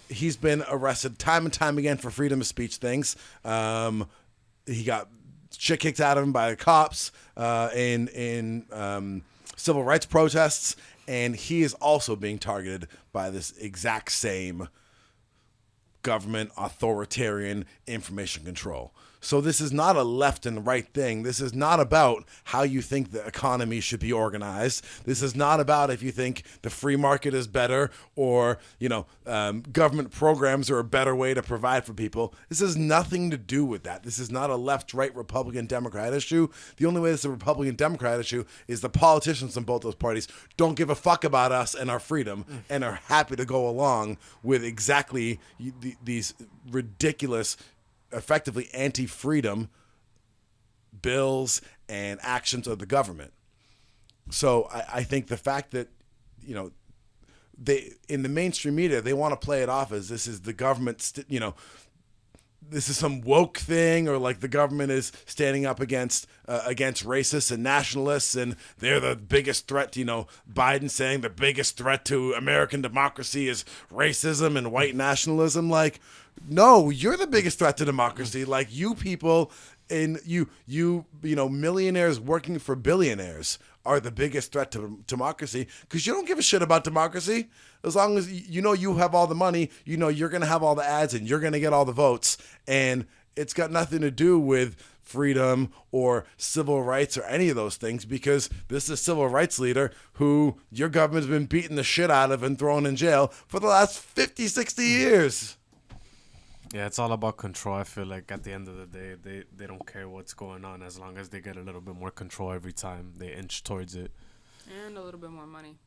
he's been arrested time and time again for freedom of speech things. He got shit kicked out of him by the cops in civil rights protests, and he is also being targeted by this exact same government authoritarian information control. So this is not a left and right thing. This is not about how you think the economy should be organized. This is not about if you think the free market is better or, government programs are a better way to provide for people. This has nothing to do with that. This is not a left, right, Republican, Democrat issue. The only way it's a Republican, Democrat issue is the politicians in both those parties don't give a fuck about us and our freedom and are happy to go along with exactly these ridiculous, effectively anti-freedom bills and actions of the government. So I think the fact that, they in the mainstream media, they want to play it off as this is the government, this is some woke thing, or like the government is standing up against racists and nationalists, and they're the biggest threat. Biden saying the biggest threat to American democracy is racism and white nationalism. Like, no, you're the biggest threat to democracy. Like, you people and millionaires working for billionaires are the biggest threat to democracy, because you don't give a shit about democracy. As long as you have all the money, you're going to have all the ads and you're going to get all the votes. And it's got nothing to do with freedom or civil rights or any of those things, because this is a civil rights leader who your government's been beating the shit out of and thrown in jail for the last 50, 60 years. Yeah, it's all about control. I feel like at the end of the day, they don't care what's going on as long as they get a little bit more control every time they inch towards it. And a little bit more money.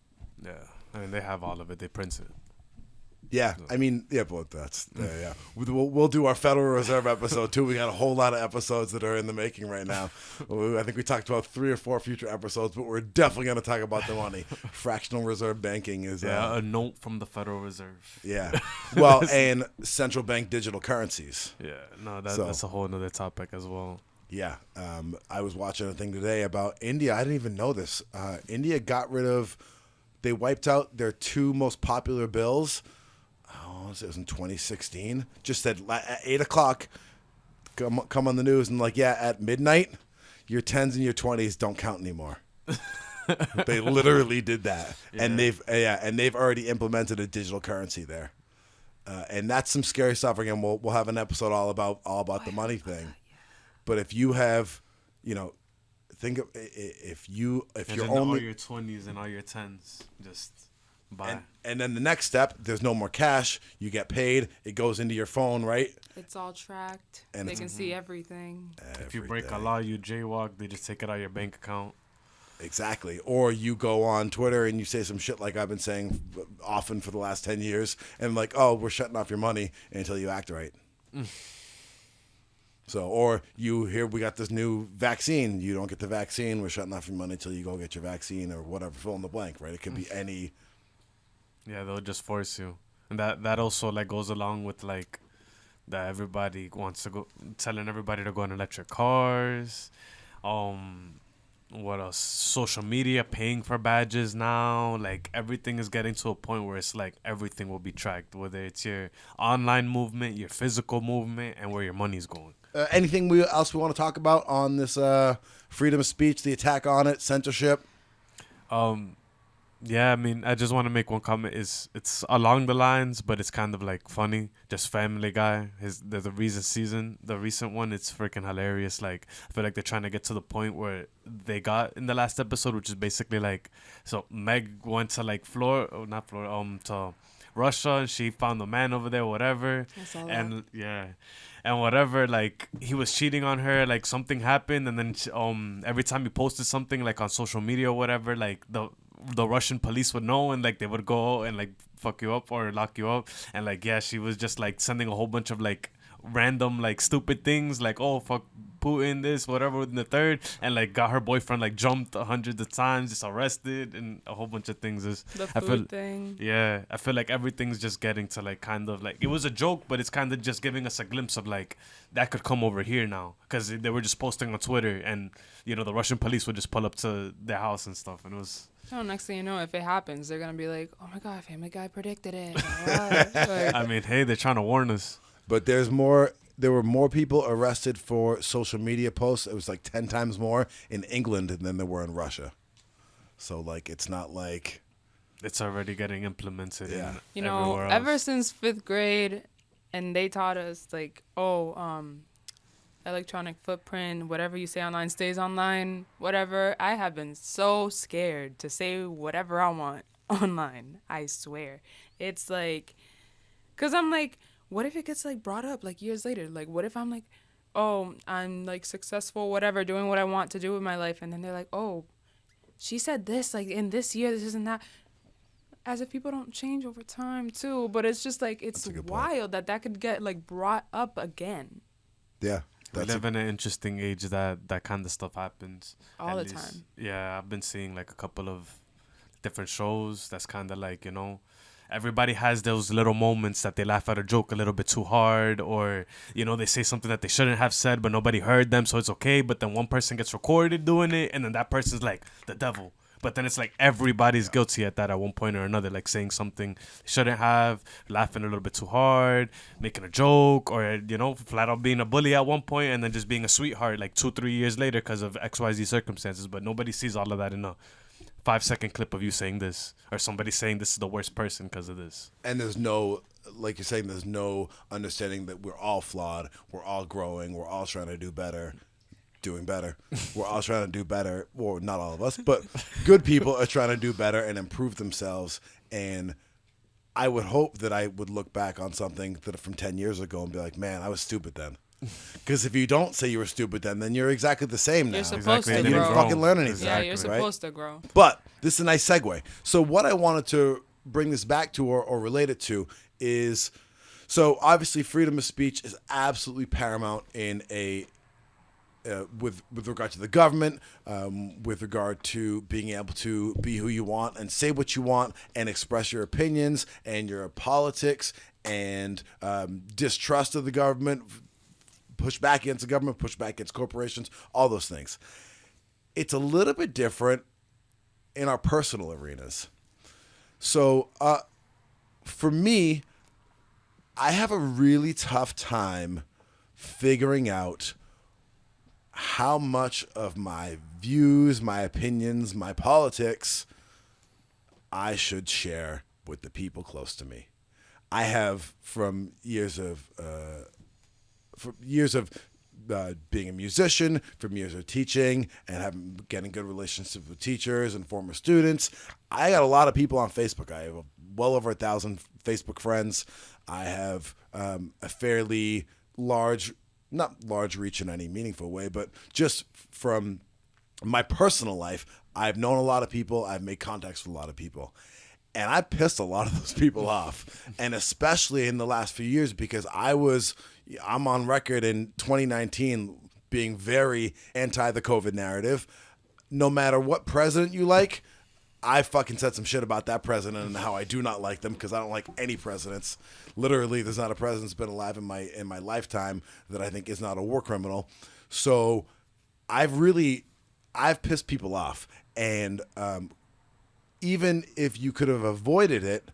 Yeah, I mean, they have all of it. They print it. Yeah, I mean, yeah, but that's yeah. We'll do our Federal Reserve episode too. We got a whole lot of episodes that are in the making right now. I think we talked about 3 or 4 future episodes, but we're definitely going to talk about the money. Fractional reserve banking is a note from the Federal Reserve. Yeah, well, and central bank digital currencies. Yeah, no, that's a whole nother topic as well. Yeah, I was watching a thing today about India. I didn't even know this. India they wiped out their 2 most popular bills. It was in 2016. Just said at 8 o'clock, come on the news, and at midnight, your 10s and your 20s don't count anymore. They literally did that, yeah. And they've already implemented a digital currency there, and that's some scary stuff. Again, we'll have an episode all about the money thing. But if you have, think of if you're only all your 20s and all your 10s, just. And then the next step, there's no more cash. You get paid. It goes into your phone, right? It's all tracked. And they can see everything. If you break a law, you jaywalk, they just take it out of your bank account. Exactly. Or you go on Twitter and you say some shit like I've been saying often for the last 10 years. And oh, we're shutting off your money until you act right. So, or you hear we got this new vaccine. You don't get the vaccine. We're shutting off your money until you go get your vaccine or whatever. Fill in the blank, right? It could be any... Yeah, they'll just force you, and that also goes along with that everybody wants to go, telling everybody to go on electric cars. What else? Social media paying for badges now. Everything is getting to a point where it's everything will be tracked, whether it's your online movement, your physical movement, and where your money's going. Anything else we want to talk about on this freedom of speech, the attack on it, censorship? Yeah, I mean, I just want to make one comment. It's along the lines, but it's kind of funny. Just Family Guy. There's a the recent one. It's freaking hilarious. I feel like they're trying to get to the point where they got in the last episode, which is basically so Meg went to to Russia, and she found the man over there, whatever. I saw and that. yeah. And whatever, he was cheating on her, something happened, and then every time he posted something on social media or whatever, the Russian police would know, and they would go and fuck you up or lock you up, and she was just sending a whole bunch of random stupid things oh fuck Putin, this whatever in the third, and got her boyfriend jumped hundreds of times, just arrested, and a whole bunch of things. The food thing. Yeah, I feel everything's just getting to kind of it was a joke, but it's kind of just giving us a glimpse of that could come over here now, because they were just posting on Twitter, and the Russian police would just pull up to their house and stuff, and it was. Oh, next thing you know, if it happens, they're gonna be like, "Oh my God, Family Guy predicted it." I mean, hey, they're trying to warn us. But there were more people arrested for social media posts. It was 10 times more in England than there were in Russia. So it's not it's already getting implemented. Yeah. In everywhere else. Ever since 5th grade, and they taught us electronic footprint, whatever you say online stays online, whatever. I have been so scared to say whatever I want online. I swear. It's because I'm what if it gets brought up years later? What if I'm oh, I'm successful, whatever, doing what I want to do with my life, and then they're oh, she said this in this year, this and that. As if people don't change over time too, but it's just it's wild that could get brought up again. Yeah. We live in an interesting age that kind of stuff happens. All the time. Yeah, I've been seeing a couple of different shows that's kind of everybody has those little moments that they laugh at a joke a little bit too hard, or, you know, they say something that they shouldn't have said, but nobody heard them, so it's okay. But then one person gets recorded doing it, and then that person's like the devil. But then it's like everybody's guilty at that at one point or another, like saying something they shouldn't have, laughing a little bit too hard, making a joke, or, you know, flat out being a bully at one point, and then just being a sweetheart like 2-3 years later because of XYZ circumstances. But nobody sees all of that in a 5-second clip of you saying this, or somebody saying this is the worst person because of this. And there's no, like you're saying, there's no understanding that we're all flawed, we're all growing, we're all trying to do better. Doing better. We're all trying to do better. Well, not all of us, but good people are trying to do better and improve themselves. And I would hope that I would look back on something that from 10 years ago and be like, man, I was stupid then. Because if you don't say you were stupid then you're exactly the same now. You're supposed and to you grow. didn't fucking learn anything. Yeah, you're right? supposed to grow. But this is a nice segue. So what I wanted to bring this back to or relate it to is, so obviously freedom of speech is absolutely paramount in a with regard to the government, with regard to being able to be who you want and say what you want and express your opinions and your politics and distrust of the government, push back against the government, push back against corporations, all those things. It's a little bit different in our personal arenas. So for me, I have a really tough time figuring out how much of my views, my opinions, my politics I should share with the people close to me. I have, from years of being a musician, from years of teaching and getting good relationships with teachers and former students, I got a lot of people on Facebook. I have well over 1,000 Facebook friends. I have a fairly large, not large reach in any meaningful way, but just from my personal life, I've known a lot of people. I've made contacts with a lot of people. And I pissed a lot of those people off. And especially in the last few years, because I'm on record in 2019 being very anti the COVID narrative. No matter what president you like, I fucking said some shit about that president and how I do not like them because I don't like any presidents. Literally, there's not a president that's been alive in my lifetime that I think is not a war criminal. So I've pissed people off. And even if you could have avoided it,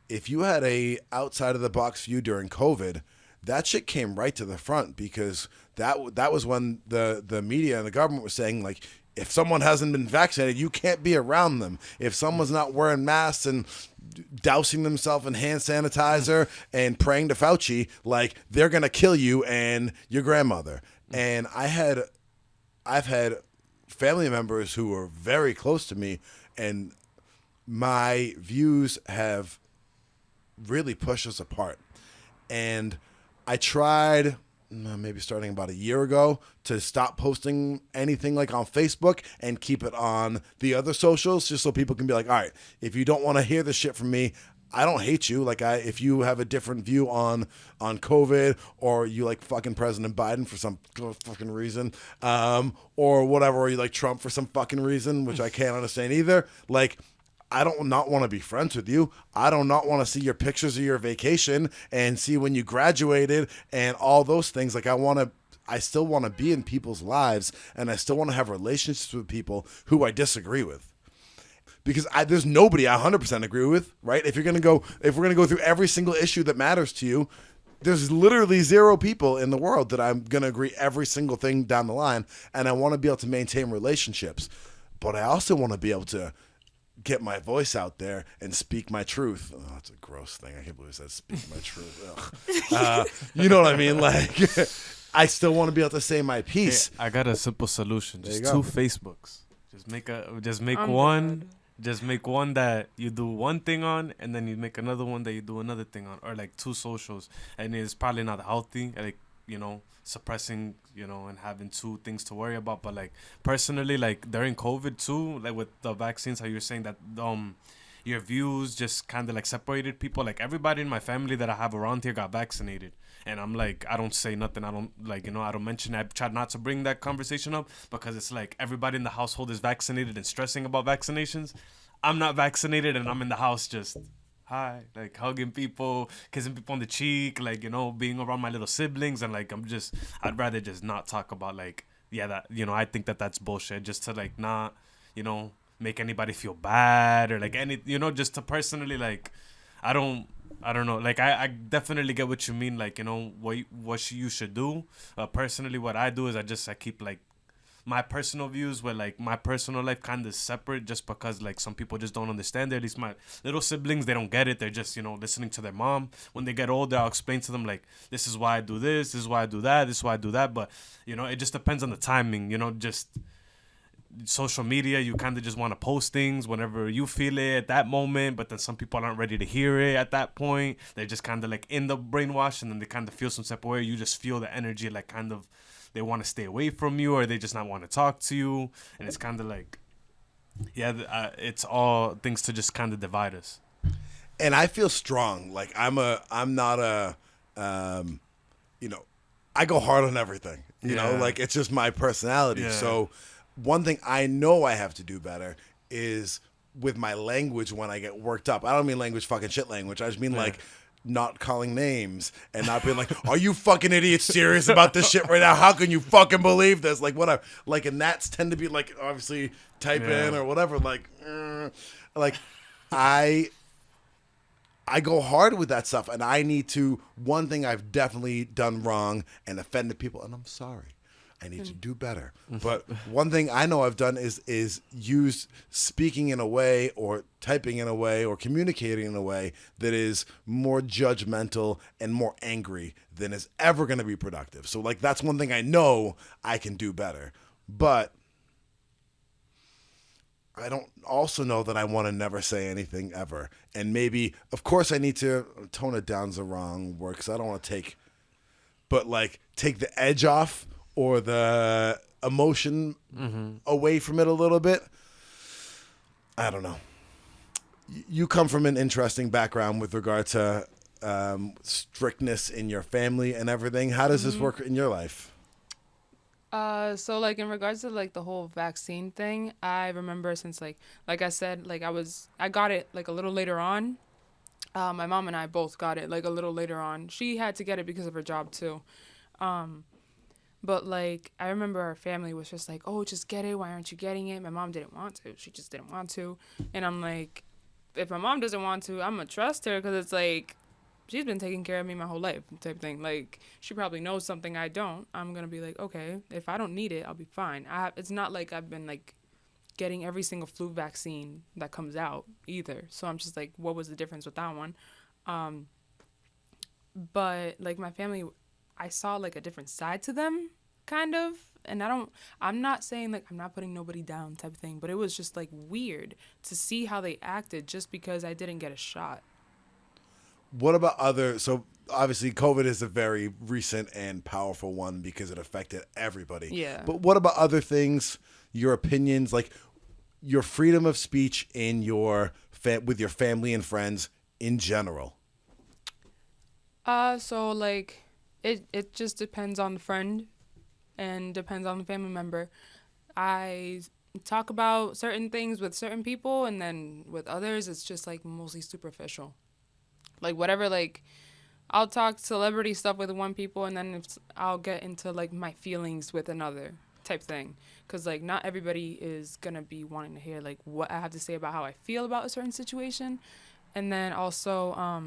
if you had a outside of the box view during COVID, that shit came right to the front because that was when the media and the government was saying, like, if someone hasn't been vaccinated, you can't be around them. If someone's not wearing masks and dousing themselves in hand sanitizer and praying to Fauci, like, they're going to kill you and your grandmother. And I've had family members who are very close to me, and my views have really pushed us apart. And I tried, maybe starting about a year ago, to stop posting anything like on Facebook and keep it on the other socials, just so people can be like, all right, if you don't want to hear this shit from me, I don't hate you. Like, if you have a different view on COVID, or you like fucking President Biden for some fucking reason, or whatever, or you like Trump for some fucking reason, which I can't understand either, like, I don't not want to be friends with you. I do not want to see your pictures of your vacation and see when you graduated and all those things. Like, I still want to be in people's lives, and I still want to have relationships with people who I disagree with. Because there's nobody I 100% agree with, right? If we're gonna go through every single issue that matters to you, there's literally 0 people in the world that I'm gonna agree every single thing down the line, and I want to be able to maintain relationships, but I also want to be able to get my voice out there and speak my truth. Oh, that's a gross thing. I can't believe I said speak my truth. You know what I mean? Like, I still want to be able to say my piece. Hey, I got a simple solution. Just 2 Facebooks. Just make I'm one. good. Just make one that you do one thing on, and then you make another one that you do another thing on, or like 2 socials. And it's probably not healthy, like, you know, suppressing, you know, and having 2 things to worry about. But like, personally, like during COVID too, like with the vaccines, how you're saying that your views just kind of like separated people. Like, everybody in my family that I have around here got vaccinated, and I'm like, I don't say nothing. I don't, like, you know, I don't mention it. I try not to bring that conversation up because it's like everybody in the household is vaccinated and stressing about vaccinations. I'm not vaccinated, and I'm in the house just hi, like hugging people, kissing people on the cheek, like, you know, being around my little siblings. And like, I'd rather just not talk about like, yeah, that, you know, I think that that's bullshit, just to like not, you know, make anybody feel bad or like any, you know, just to personally like, I don't know. Like, I definitely get what you mean. Like, you know, what you should do. Personally, what I do is I keep like my personal views where like my personal life kind of separate, just because like some people just don't understand it. At least my little siblings, they don't get it. They're just, you know, listening to their mom. When they get older, I'll explain to them like, this is why I do this is why I do that, this is why I do that. But, you know, it just depends on the timing, you know. Just social media, you kind of just want to post things whenever you feel it at that moment, but then some people aren't ready to hear it at that point. They're just kind of like in the brainwash, and then they kind of feel some type of way. You just feel the energy, like kind of they want to stay away from you, or they just not want to talk to you. And it's kind of like, yeah, it's all things to just kind of divide us. And I feel strong. Like I'm not a, you know, I go hard on everything. You know, like it's just my personality. Yeah. So one thing I know I have to do better is with my language when I get worked up. I don't mean language, fucking shit language. I just mean like not calling names and not being like, are you fucking idiots serious about this shit right now? How can you fucking believe this? Like whatever. Like, and that's tend to be like, obviously type in or whatever. Like, I go hard with that stuff, and I need to. One thing I've definitely done wrong and offended people, and I'm sorry. I need to do better. But one thing I know I've done is use speaking in a way or typing in a way or communicating in a way that is more judgmental and more angry than is ever going to be productive. So like that's one thing I know I can do better. But I don't also know that I want to never say anything ever. And maybe, of course, I need to tone it down's the wrong word because I don't want to take the edge off or the emotion away from it a little bit. I don't know. You come from an interesting background with regard to strictness in your family and everything. How does this work in your life? So like in regards to like the whole vaccine thing, I remember since like I said, like I got it like a little later on. My mom and I both got it like a little later on. She had to get it because of her job too. But like I remember our family was just like, oh, just get it. Why aren't you getting it? My mom didn't want to. She just didn't want to. And I'm like, if my mom doesn't want to, I'm gonna trust her because it's like she's been taking care of me my whole life type thing. Like she probably knows something I don't. I'm gonna be like, okay, if I don't need it, I'll be fine. It's not like I've been like getting every single flu vaccine that comes out either. So I'm just like, what was the difference with that one? But like my family, I saw like a different side to them kind of. And I'm not saying like I'm not putting nobody down type of thing, but it was just like weird to see how they acted just because I didn't get a shot. What about so obviously COVID is a very recent and powerful one because it affected everybody. Yeah. But what about other things, your opinions, like your freedom of speech in with your family and friends in general? So like it just depends on the friend and depends on the family member. I talk about certain things with certain people, and then with others it's just like mostly superficial. Like whatever, like I'll talk celebrity stuff with one people, and then I'll get into like my feelings with another type thing. Cause like not everybody is gonna be wanting to hear like what I have to say about how I feel about a certain situation. And then also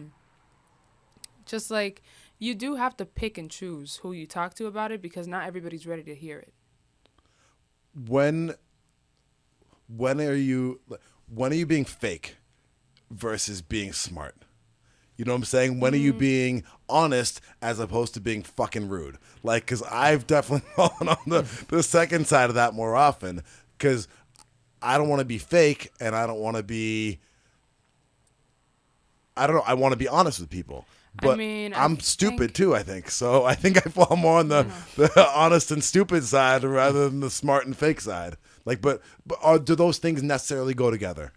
just like you do have to pick and choose who you talk to about it because not everybody's ready to hear it. When are you being fake versus being smart? You know what I'm saying? When are you being honest as opposed to being fucking rude? Like, because I've definitely fallen on the second side of that more often because I don't want to be fake and I don't want to be, I don't know, I want to be honest with people. But I'm stupid too, I think. So I think I fall more on the honest and stupid side rather than the smart and fake side. Like, but do those things necessarily go together?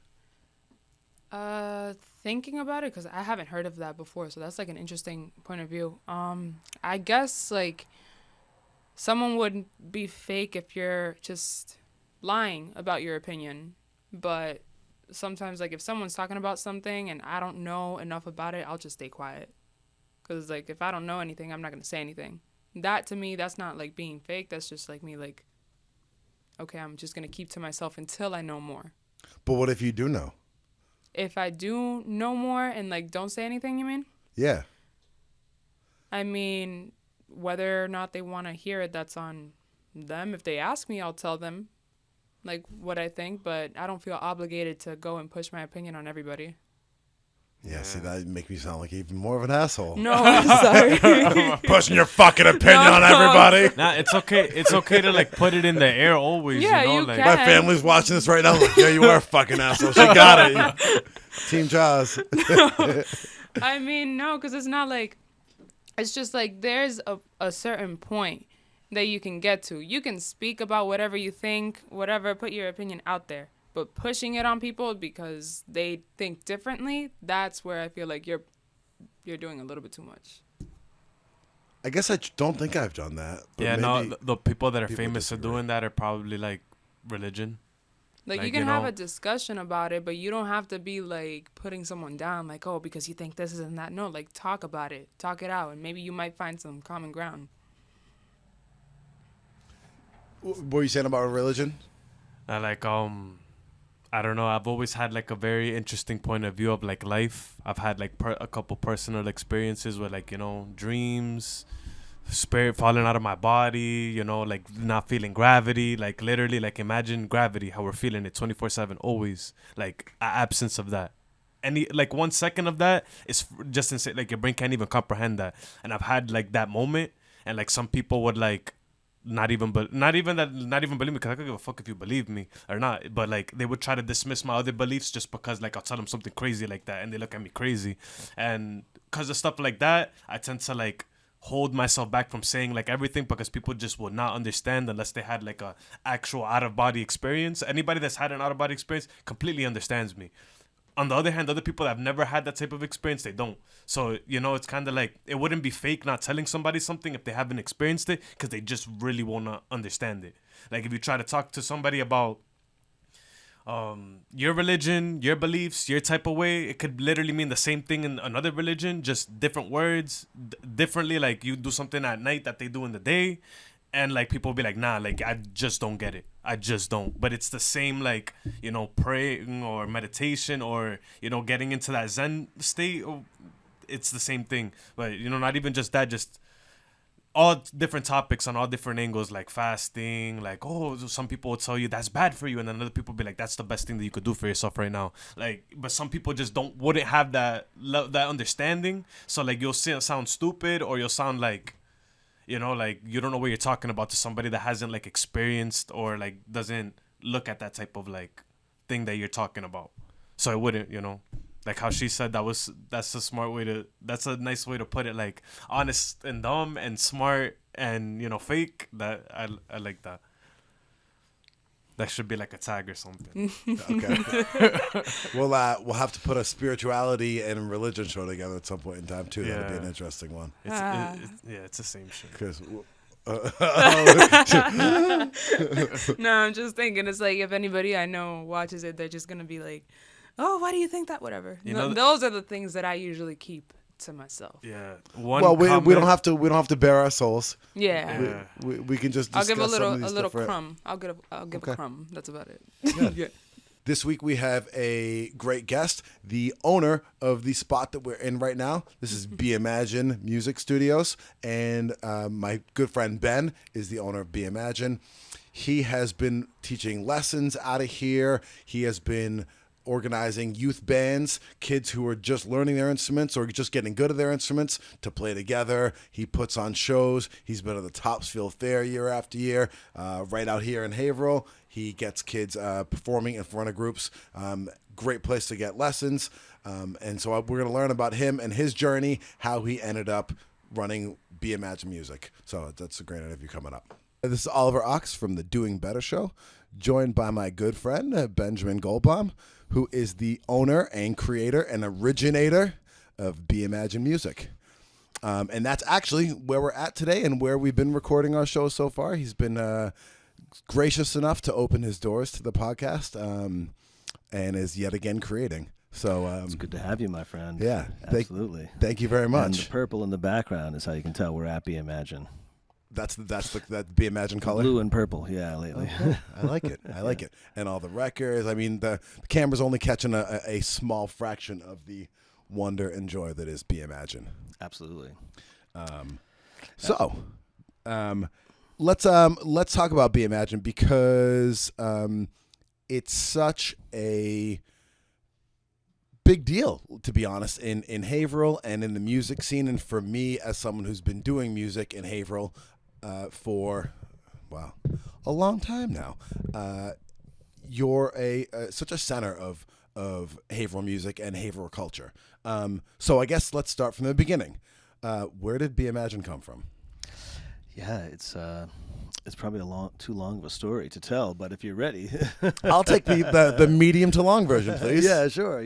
Thinking about it, because I haven't heard of that before, so that's like an interesting point of view. I guess like someone would be fake if you're just lying about your opinion, but sometimes, like, if someone's talking about something and I don't know enough about it, I'll just stay quiet. Because, like, if I don't know anything, I'm not going to say anything. That, to me, that's not, like, being fake. That's just, like, me, like, okay, I'm just going to keep to myself until I know more. But what if you do know? If I do know more and, like, don't say anything, you mean? Yeah. I mean, whether or not they want to hear it, that's on them. If they ask me, I'll tell them, like, what I think. But I don't feel obligated to go and push my opinion on everybody. Yeah, see, that make me sound like even more of an asshole. No, I'm sorry. Pushing your fucking opinion on everybody. Nah, it's okay. It's okay to like put it in the air always. Yeah, you know, you like can. My family's watching this right now. Like, yeah, you are a fucking asshole. She got it. Team Jaws. I mean, no, because it's not like, it's just like there's a certain point that you can get to. You can speak about whatever you think, whatever, put your opinion out there. But pushing it on people because they think differently, that's where I feel like you're doing a little bit too much. I guess I don't think I've done that. But yeah, no, the people that are people famous for disagree. doing that are probably like religion. Like, Like, you can you have know- a discussion about it, but you don't have to be, like, putting someone down, like, oh, because you think this is and that. No, like, talk about it. Talk it out, and maybe you might find some common ground. What were you saying about religion? I don't know. I've always had like a very interesting point of view of like life. I've had like a couple personal experiences with like, you know, dreams, spirit falling out of my body, you know, like not feeling gravity, like literally like imagine gravity, how we're feeling it 24/7, always like absence of that. Any like 1 second of that is just insane. Like your brain can't even comprehend that. And I've had like that moment, and like some people would like not even believe me, because I could give a fuck if you believe me or not, but like they would try to dismiss my other beliefs just because like I'll tell them something crazy like that and they look at me crazy. And because of stuff like that, I tend to like hold myself back from saying like everything, because people just would not understand unless they had like a actual out-of-body experience. Anybody that's had an out-of-body experience completely understands me. On the other hand, other people that have never had that type of experience, they don't. So, you know, it's kind of like, it wouldn't be fake not telling somebody something if they haven't experienced it, because they just really won't understand it. Like, if you try to talk to somebody about your religion, your beliefs, your type of way, it could literally mean the same thing in another religion, just different words, differently. Like, you do something at night that they do in the day, and like people will be like, nah, like I just don't get it. I just don't. But it's the same, like, you know, praying or meditation or, you know, getting into that Zen state. It's the same thing. But, you know, not even just that, just all different topics on all different angles, like fasting, like, oh, some people will tell you that's bad for you, and then other people will be like, that's the best thing that you could do for yourself right now. Like, but some people just wouldn't have that understanding. So like you'll sound stupid, or you'll sound like, you know, like you don't know what you're talking about to somebody that hasn't like experienced or like doesn't look at that type of like thing that you're talking about. So I wouldn't, you know, like how she said, that's a nice way to put it, like honest and dumb and smart and, you know, fake. That I like that. That should be like a tag or something. Okay. We'll have to put a spirituality and religion show together at some point in time too. That'll be an interesting one. It's the same shit. Because No, I'm just thinking, it's like if anybody I know watches it, they're just gonna be like, oh, why do you think that? Whatever. You know, those are the things that I usually keep to myself. Yeah. we don't have to bare our souls. Yeah. We can just I'll discuss give a little different... crumb. I'll give a crumb. That's about it. Yeah. This week we have a great guest, the owner of the spot that we're in right now. This is Be Imagine Music Studios, and my good friend Ben is the owner of Be Imagine. He has been teaching lessons out of here. He has been organizing youth bands, kids who are just learning their instruments or just getting good at their instruments, to play together. He puts on shows. He's been at the Topsfield Fair year after year, right out here in Haverhill. He gets kids performing in front of groups. Great place to get lessons. And so we're going to learn about him and his journey, how he ended up running Be Imagine Music. So that's a great interview coming up. This is Oliver Ox from the Doing Better Show, joined by my good friend, Benjamin Goldbaum, who is the owner and creator and originator of Be Imagine Music. And that's actually where we're at today and where we've been recording our show so far. He's been gracious enough to open his doors to the podcast. and is yet again creating. So It's good to have you, my friend. Yeah, absolutely. Thank you very much. And the purple in the background is how you can tell we're at Be Imagine. That's that Be Imagine color. Blue and purple, yeah, lately. Okay. I like it. I like it. And all the records. I mean, the camera's only catching a small fraction of the wonder and joy that is Be Imagine. Absolutely. Let's talk about Be Imagine, because it's such a big deal, to be honest, in Haverhill and in the music scene. And for me, as someone who's been doing music in Haverhill for a long time now, you're such a center of Haverhill music and Haverhill culture. So I guess let's start from the beginning. Where did Be Imagine come from? Yeah, it's probably too long of a story to tell, but if you're ready, I'll take the medium to long version, please. Yeah, sure.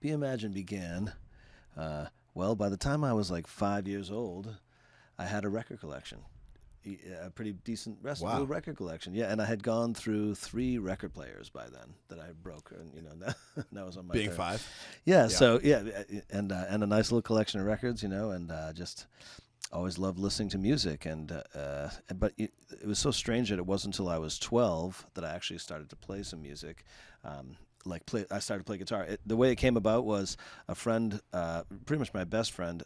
Be Imagine began. By the time I was like 5 years old, I had a record collection, a pretty decent little record collection. Yeah, and I had gone through 3 record players by then that I broke, and that was on my being third. 5. Yeah, so and a nice little collection of records, and just always loved listening to music, but it was so strange that it wasn't until I was 12 that I actually started to play some music. I started to play guitar. The way it came about was a friend, pretty much my best friend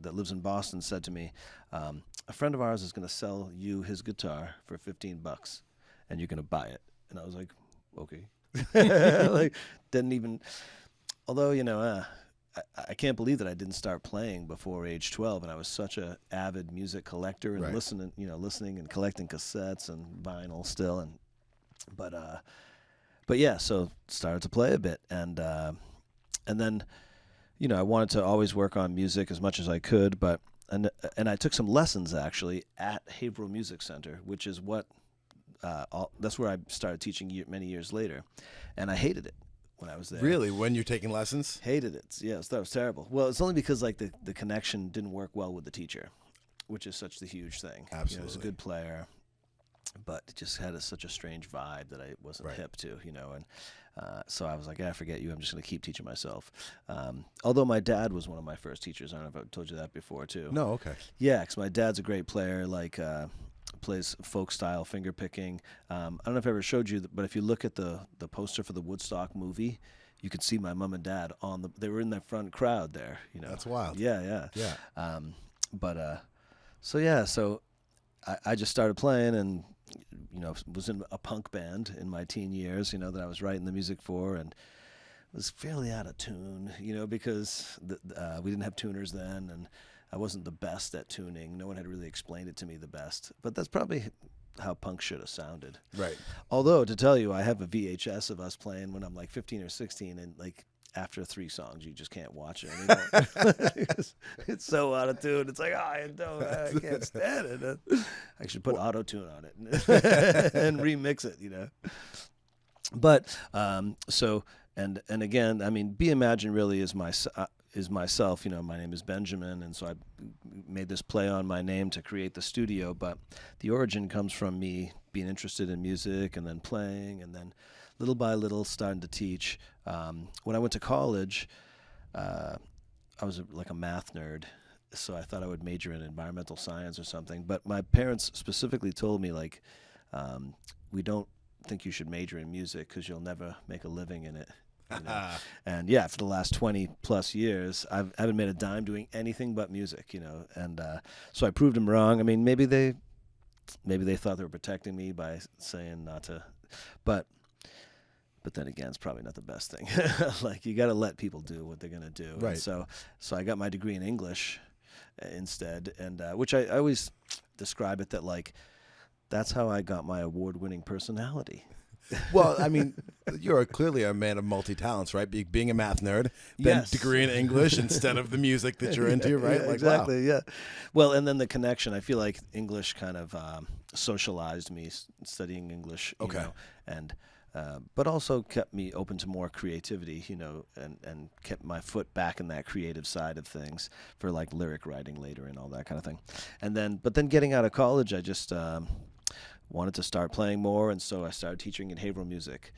that lives in Boston, said to me, a friend of ours is going to sell you his guitar for $15 and you're going to buy it. And I was like, okay. Didn't even, although, I can't believe that I didn't start playing before age 12, and I was such a avid music collector and listening and collecting cassettes and vinyl still, but yeah, so started to play a bit, and then I wanted to always work on music as much as I could, and I took some lessons actually at Haverhill Music Center, which is that's where I started teaching many years later, and I hated it when I was there. Really? When you're taking lessons? Hated it. Yes, that was terrible. Well, it's only because the connection didn't work well with the teacher, which is such the huge thing. Absolutely. He was a good player, but it just had such a strange vibe that I wasn't hip to, and so I was like, forget you. I'm just going to keep teaching myself. Although my dad was one of my first teachers. I don't know if I've told you that before, too. No, okay. Yeah, because my dad's a great player, plays folk style finger picking. I don't know if I ever showed you, but if you look at the poster for the Woodstock movie, you could see my mom and dad they were in the front crowd there. That's wild. Yeah. So I just started playing and was in a punk band in my teen years. That I was writing the music for, and was fairly out of tune. Because we didn't have tuners then, and I wasn't the best at tuning. No one had really explained it to me the best. But that's probably how punk should have sounded. Right. Although, to tell you, I have a VHS of us playing when I'm like 15 or 16, and after 3 songs, you just can't watch it anymore. It's so out of tune. It's like, I can't stand it. I should put auto-tune on it and remix it, But, and again, I mean, Be Imagine really is myself. My name is Benjamin, and so I made this play on my name to create the studio, but the origin comes from me being interested in music and then playing, and then little by little starting to teach. When I went to college, I was a math nerd, so I thought I would major in environmental science or something, but my parents specifically told me, we don't think you should major in music because you'll never make a living in it. And yeah, for the last 20 plus years, I haven't made a dime doing anything but music, and so I proved them wrong. I mean, maybe they thought they were protecting me by saying not to, but then again, it's probably not the best thing. You got to let people do what they're going to do. Right. And so I got my degree in English instead, and which I always describe it that that's how I got my award-winning personality. Well, I mean, you're clearly a man of multi-talents, right? Being a math nerd, then Yes. degree in English instead of the music that you're into, right? Yeah, exactly, yeah. Well, and then the connection, I feel like English kind of socialized me studying English, you know, and but also kept me open to more creativity, and kept my foot back in that creative side of things for lyric writing later and all that kind of thing. But then getting out of college, I just wanted to start playing more, and so I started teaching in Haverhill Music,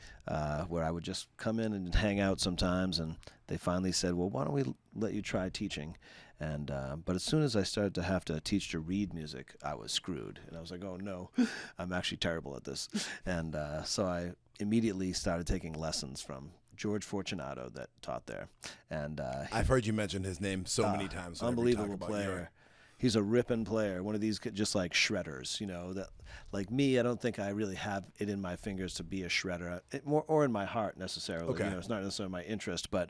where I would just come in and hang out sometimes, and they finally said, well, why don't we let you try teaching? And but as soon as I started to have to teach to read music, I was screwed. And I was like, oh, no, I'm actually terrible at this. And so I immediately started taking lessons from George Fortunato that taught there. And I've heard you mention his name so many times. Unbelievable player. He's a ripping player, one of these just like shredders, you know, that like me, I don't think I really have it in my fingers to be a shredder, or in my heart necessarily. Okay. You know, it's not necessarily my interest, but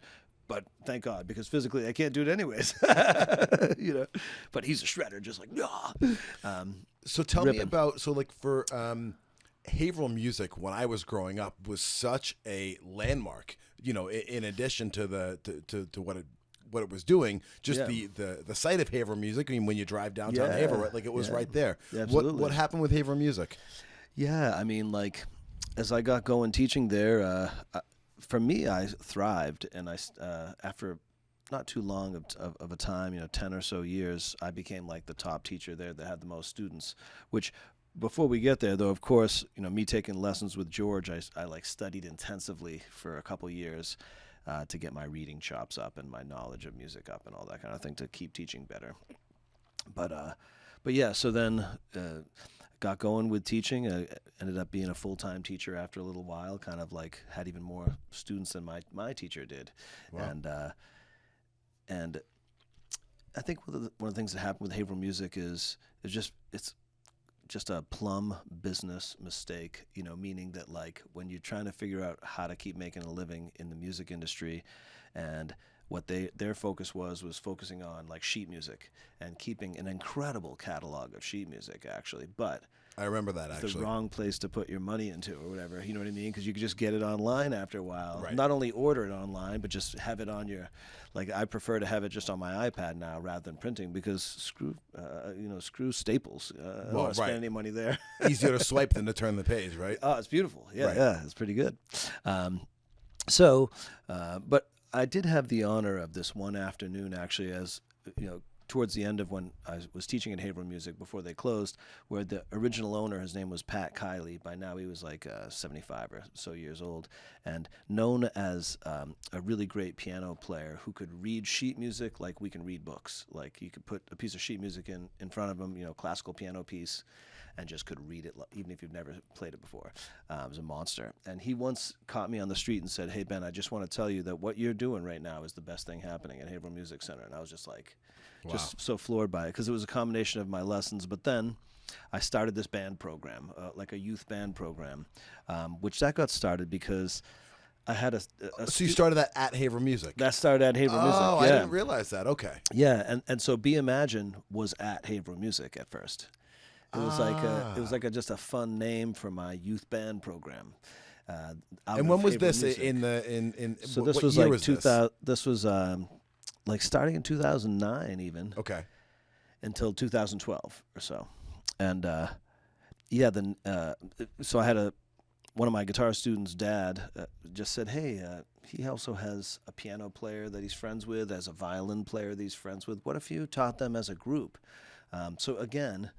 thank God, because physically I can't do it anyways. You know, but he's a shredder, just like, so tell me about, so like for Haverhill Music, when I was growing up, was such a landmark, you know, in addition to to what it was doing, just the site of Haverhill Music. I mean, when you drive downtown Haverhill, right, like it was right there. Absolutely. What happened with Haverhill Music? Yeah, I mean, like, as I got going teaching there, for me, I thrived, and I after not too long of a time, you know, 10 or so years, I became like the top teacher there that had the most students. Which, before we get there, though, of course, you know, me taking lessons with George, I like studied intensively for a couple years to get my reading chops up and my knowledge of music up and all that kind of thing to keep teaching better. But yeah, so then got going with teaching. Ended up being a full-time teacher after a little while. Kind of like had even more students than my teacher did. Wow. And I think one of the things that happened with Haverhill Music is it's just a plumb business mistake, you know, meaning that like when you're trying to figure out how to keep making a living in the music industry, and what their focus was focusing on like sheet music and keeping an incredible catalog of sheet music, actually, but I remember that, actually. The wrong place to put your money into or whatever, you know what I mean? Because you could just get it online after a while. Right. Not only order it online, but just have it on your, like I prefer to have it just on my iPad now rather than printing, because screw Staples. I don't want to spend any money there. Easier to swipe than to turn the page, right? Oh, it's beautiful. Yeah, right. Yeah, it's pretty good. But I did have the honor of this one afternoon, actually, as you know, towards the end of when I was teaching at Haverhill Music before they closed, where the original owner, his name was Pat Kiley. By now he was like 75 or so years old, and known as a really great piano player who could read sheet music like we can read books. Like you could put a piece of sheet music in front of him, you know, classical piano piece, and just could read it even if you've never played it before. It was a monster. And he once caught me on the street and said, "Hey, Ben, I just want to tell you that what you're doing right now is the best thing happening at Haverhill Music Center." And I was just like, just so floored by it, because it was a combination of my lessons. But then I started this band program, like a youth band program, which that got started because I had So you started that at Haverhill Music? That started at Haverhill Music. Oh, yeah. I didn't realize that. Okay. Yeah, and so Be Imagine was at Haverhill Music at first. It was like just a fun name for my youth band program. And when was this in? So this was like 2000. This was like starting in 2009 even. Okay. Until 2012 or so, and then so I had one of my guitar students' dad just said, "Hey, he also has a piano player that he's friends with, as a violin player that he's friends with. What if you taught them as a group?" So again,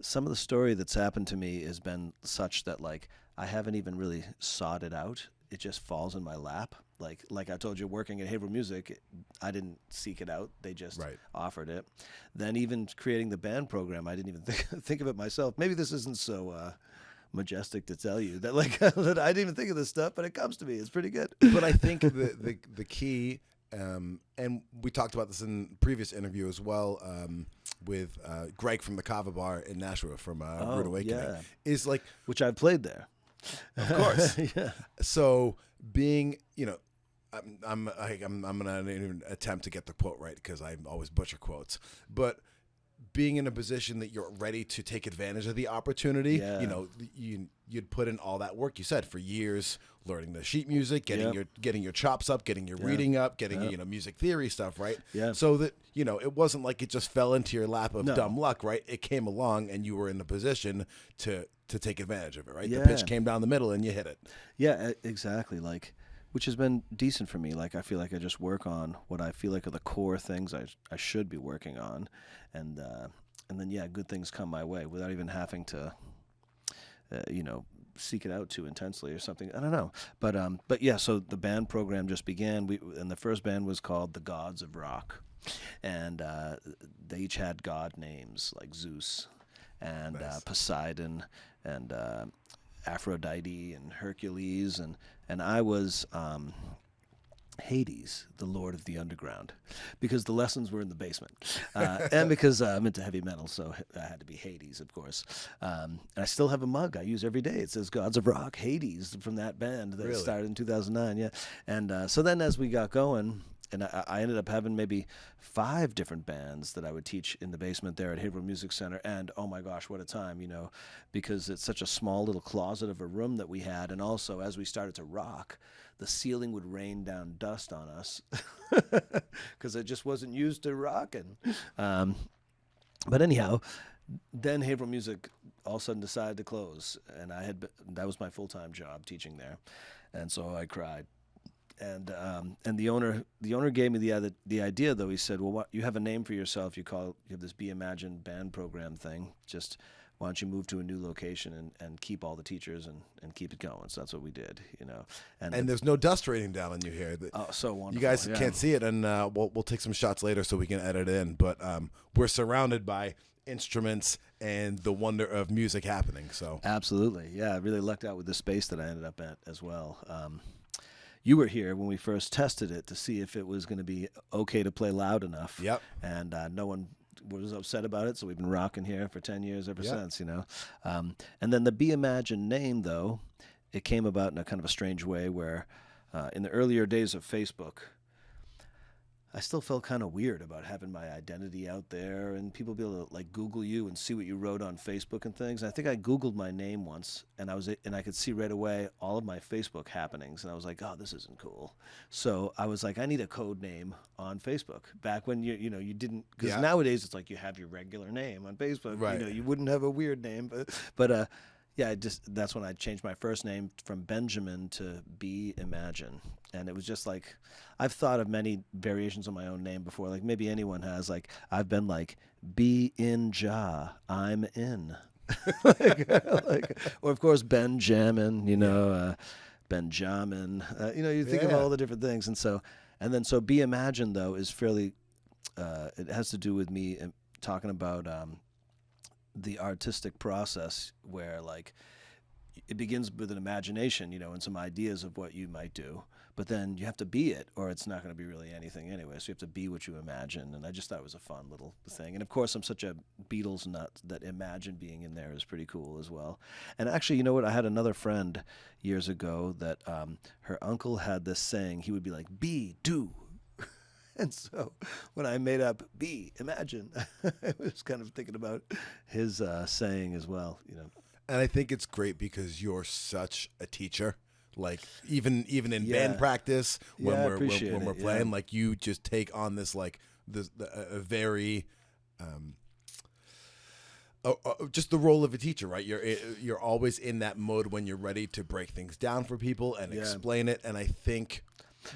some of the story that's happened to me has been such that like I haven't even really sought it out. It just falls in my lap. Like I told you, working at Haverhill Music, I didn't seek it out. They just offered it. Then even creating the band program, I didn't even think of it myself. Maybe this isn't so majestic to tell you that like that I didn't even think of this stuff, but it comes to me. It's pretty good. But I think the key, and we talked about this in previous interview as well, with Greg from the Kava Bar in Nashua from Rude Awakening, is like, which I've played there. Of course. Yeah. So being, you know, I'm gonna even attempt to get the quote right because I always butcher quotes, but being in a position that you're ready to take advantage of the opportunity, you know, you'd put in all that work you said for years, learning the sheet music, getting your chops up, getting your reading up, getting you know, music theory stuff, right? Yeah. So that, you know, it wasn't like it just fell into your lap of dumb luck, right? It came along and you were in a position to take advantage of it, right? Yeah. The pitch came down the middle and you hit it. Yeah, exactly. Like, which has been decent for me. Like, I feel like I just work on what I feel like are the core things I should be working on, and then good things come my way without even having to seek it out too intensely or something. I don't know. But yeah, so the band program just began. And the first band was called the Gods of Rock. And they each had god names like Zeus and Poseidon and Aphrodite and Hercules. And I was Hades, the Lord of the Underground, because the lessons were in the basement, and because I'm into heavy metal, so I had to be Hades, of course. And I still have a mug I use every day. It says "Gods of Rock," Hades, from that band that started in 2009. Yeah, and so then as we got going, and I ended up having maybe 5 different bands that I would teach in the basement there at Haverhill Music Center. And oh my gosh, what a time, because it's such a small little closet of a room that we had. And also, as we started to rock, the ceiling would rain down dust on us because it just wasn't used to rocking. But anyhow, then Haverhill Music all of a sudden decided to close. And that was my full-time job, teaching there. And so I cried. And the owner gave me the idea, though. He said, well, you have a name for yourself. You have this Be Imagined band program thing. Just why don't you move to a new location and keep all the teachers and keep it going? So that's what we did, And there's no dust raining down on you here. Oh, so wonderful. You guys can't see it, and we'll take some shots later so we can edit in. But we're surrounded by instruments and the wonder of music happening. So absolutely, yeah. I really lucked out with the space that I ended up at as well. You were here when we first tested it to see if it was going to be okay to play loud enough. Yep. And no one was upset about it, so we've been rocking here for 10 years ever since, And then the Be Imagined name, though, it came about in a kind of a strange way where in the earlier days of Facebook, I still felt kind of weird about having my identity out there and people be able to like Google you and see what you wrote on Facebook and things. And I think I Googled my name once and I could see right away all of my Facebook happenings. And I was like, oh, this isn't cool. So I was like, I need a code name on Facebook. Back when you didn't, because nowadays it's like you have your regular name on Facebook. Right. You wouldn't have a weird name, but yeah, that's when I changed my first name from Benjamin to Be Imagine. And it was just like, I've thought of many variations of my own name before, like maybe anyone has. Like, I've been like, Be in Ja, I'm in. Or of course, Benjamin, Benjamin. You think of all the different things. So Be Imagine, though, is fairly, it has to do with me talking about the artistic process where like it begins with an imagination, and some ideas of what you might do, but then you have to be it or it's not going to be really anything anyway. So you have to be what you imagine. And I just thought it was a fun little thing. And of course I'm such a Beatles nut that Imagine being in there is pretty cool as well. And actually, you know what? I had another friend years ago that her uncle had this saying. He would be like, be, do. And so when I made up Be Imagine, I was kind of thinking about his saying as well, And I think it's great because you're such a teacher. Like even in band practice when we're playing, like you just take on this like a very just the role of a teacher, right? You're always in that mode when you're ready to break things down for people and explain it. And I think.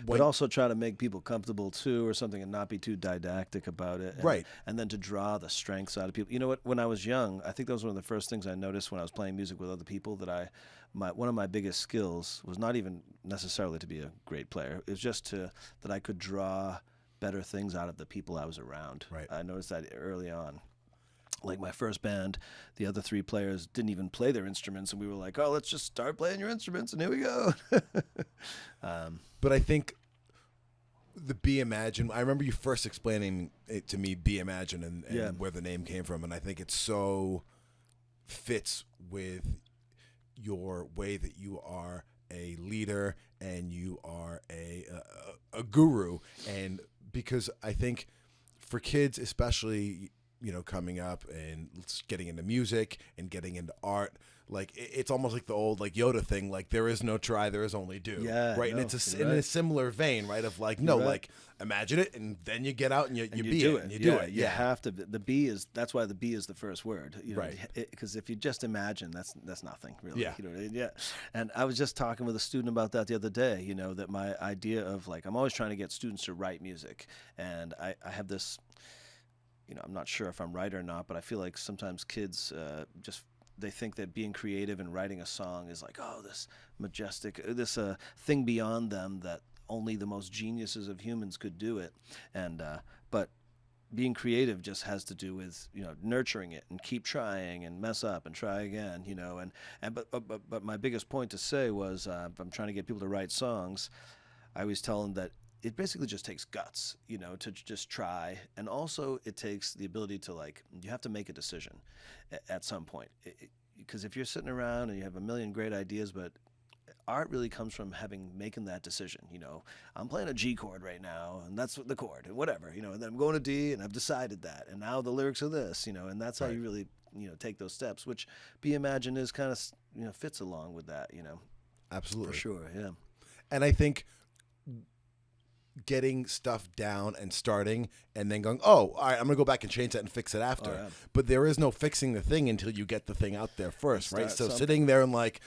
But also try to make people comfortable too or something and not be too didactic about it. Right. And then to draw the strengths out of people. You know what? When I was young, I think that was one of the first things I noticed when I was playing music with other people that one of my biggest skills was not even necessarily to be a great player. It was just that I could draw better things out of the people I was around. Right. I noticed that early on. Like my first band, the other 3 players didn't even play their instruments, and we were like, "Oh, let's just start playing your instruments," and here we go. But I think the Be Imagine. I remember you first explaining it to me, Be Imagine, and where the name came from, and I think it so fits with your way that you are a leader and you are a guru, and because I think for kids, especially. Coming up and getting into music and getting into art, like it's almost like the old like Yoda thing, like there is no try, there is only do. Yeah, right. No, and it's in a similar vein, right? Of like like imagine it and then you get out and you do it. And you do it. You have to. The be is that's why the be is the first word, right? Because if you just imagine, that's nothing really. Yeah. And I was just talking with a student about that the other day. That my idea of like I'm always trying to get students to write music, and I have this. I'm not sure if I'm right or not, but I feel like sometimes kids they think that being creative and writing a song is like, oh, this majestic, this thing beyond them that only the most geniuses of humans could do it. And but being creative just has to do with, you know, nurturing it and keep trying and mess up and try again, you know. But my biggest point to say was, if I'm trying to get people to write songs, I always tell them that it basically just takes guts, you know, to just try. And also it takes the ability to, like, you have to make a decision at some point. Because if you're sitting around and you have a million great ideas, but art really comes from making that decision. You know, I'm playing a G chord right now, and that's the chord, and whatever, you know, and then I'm going to D, and I've decided that, and now the lyrics are this, you know, and that's how you really, you know, take those steps, which Be Imagine is kind of, you know, fits along with that, you know. Absolutely. For sure, yeah. And I think getting stuff down and starting and then going, oh, all right, I'm going to go back and change that and fix it after. Oh, yeah. But there is no fixing the thing until you get the thing out there first, right? So sitting there and, like,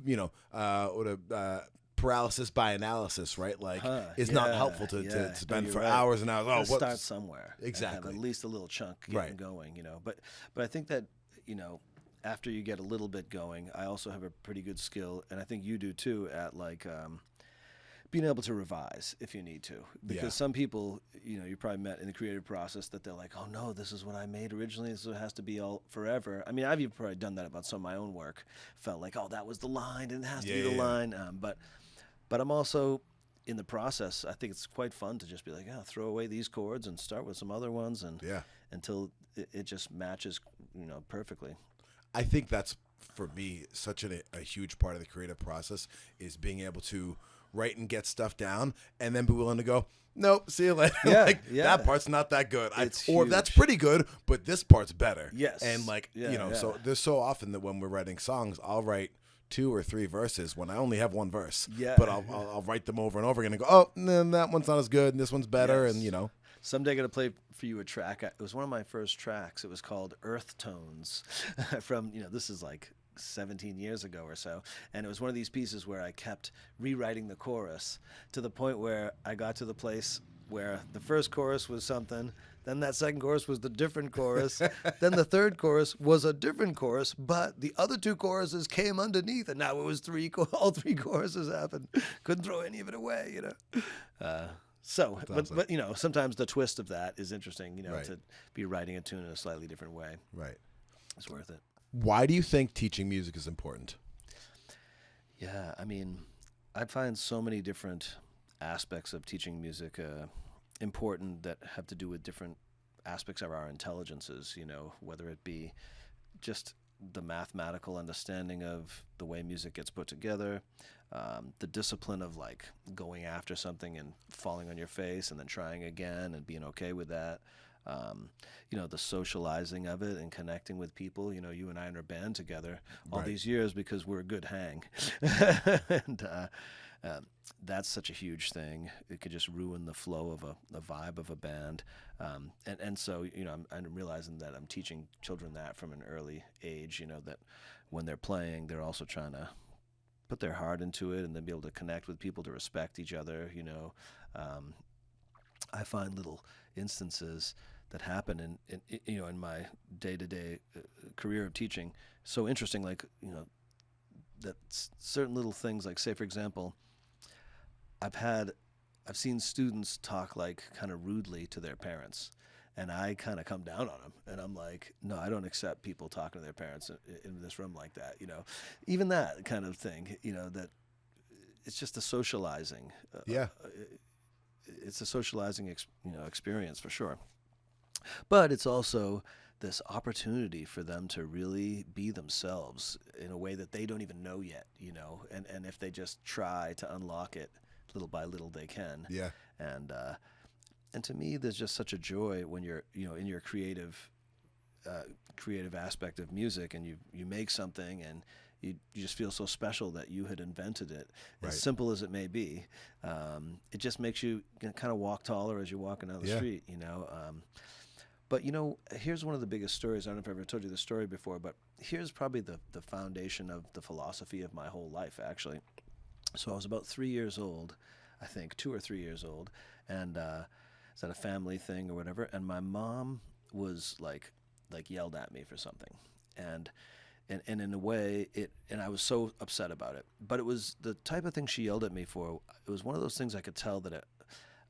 you know, paralysis by analysis, right? Like, is not helpful to spend for hours and hours. Oh, start somewhere. Exactly. Have at least a little chunk getting going, you know. But I think that, you know, after you get a little bit going, I also have a pretty good skill, and I think you do too, at, like, being able to revise if you need to. Because some people, you know, you probably met in the creative process that they're like, oh no, this is what I made originally, so it has to be all forever. I mean, I've even probably done that about some of my own work. Felt like, oh, that was the line, and it has to be the line. But I'm also, in the process, I think it's quite fun to just be like, throw away these chords and start with some other ones, and until it just matches, you know, perfectly. I think that's, for me, such a huge part of the creative process, is being able to write and get stuff down and then be willing to go, nope, see you later. That part's not that good. Or that's pretty good, but this part's better. Yes. And, like, you know, so there's so often that when we're writing songs, I'll write 2 or 3 verses when I only have 1 verse. Yeah. But I'll write them over and over again and go, oh, then that one's not as good and this one's better. And, you know. Someday I'm going to play for you a track. It was one of my first tracks. It was called Earth Tones from, you know, this is like 17 years ago or so, and it was one of these pieces where I kept rewriting the chorus to the point where I got to the place where the first chorus was something, then that second chorus was the different chorus, then the third chorus was a different chorus, but the other 2 choruses came underneath, and now it was all 3 choruses happened. Couldn't throw any of it away, you know. But you know, sometimes the twist of that is interesting, you know, to be writing a tune in a slightly different way. Right. It's worth it. Why do you think teaching music is important? Yeah, I mean, I find so many different aspects of teaching music important that have to do with different aspects of our intelligences, you know, whether it be just the mathematical understanding of the way music gets put together, the discipline of, like, going after something and falling on your face and then trying again and being okay with that. You know, the socializing of it and connecting with people. You know, you and I are in a band together all these years because we're a good hang. And that's such a huge thing. It could just ruin the flow of a vibe of a band. And so, you know, I'm realizing that I'm teaching children that from an early age, you know, that when they're playing, they're also trying to put their heart into it and then be able to connect with people, to respect each other, you know. I find little instances that happen in you know, in my day-to-day career of teaching so interesting, like, you know, that certain little things, like, say for example, I've seen students talk, like, kind of rudely to their parents, and I kind of come down on them, and I'm like, no, I don't accept people talking to their parents in this room like that, you know. Even that kind of thing, you know, that it's just a socializing. It's a socializing experience for sure. But it's also this opportunity for them to really be themselves in a way that they don't even know yet, you know, and if they just try to unlock it little by little, they can. Yeah. And to me, there's just such a joy when you're, you know, in your creative aspect of music, and you make something and you just feel so special that you had invented it. Right. As simple as it may be, it just makes you kind of walk taller as you're walking down the street, you know. But, you know, here's one of the biggest stories. I don't know if I've ever told you this story before, but here's probably the foundation of the philosophy of my whole life, actually. So I was about 3 years old, I think, 2 or 3 years old, and it's at a family thing or whatever, and my mom was like yelled at me for something. And And in a way, and I was so upset about it. But it was the type of thing she yelled at me for. It was one of those things I could tell that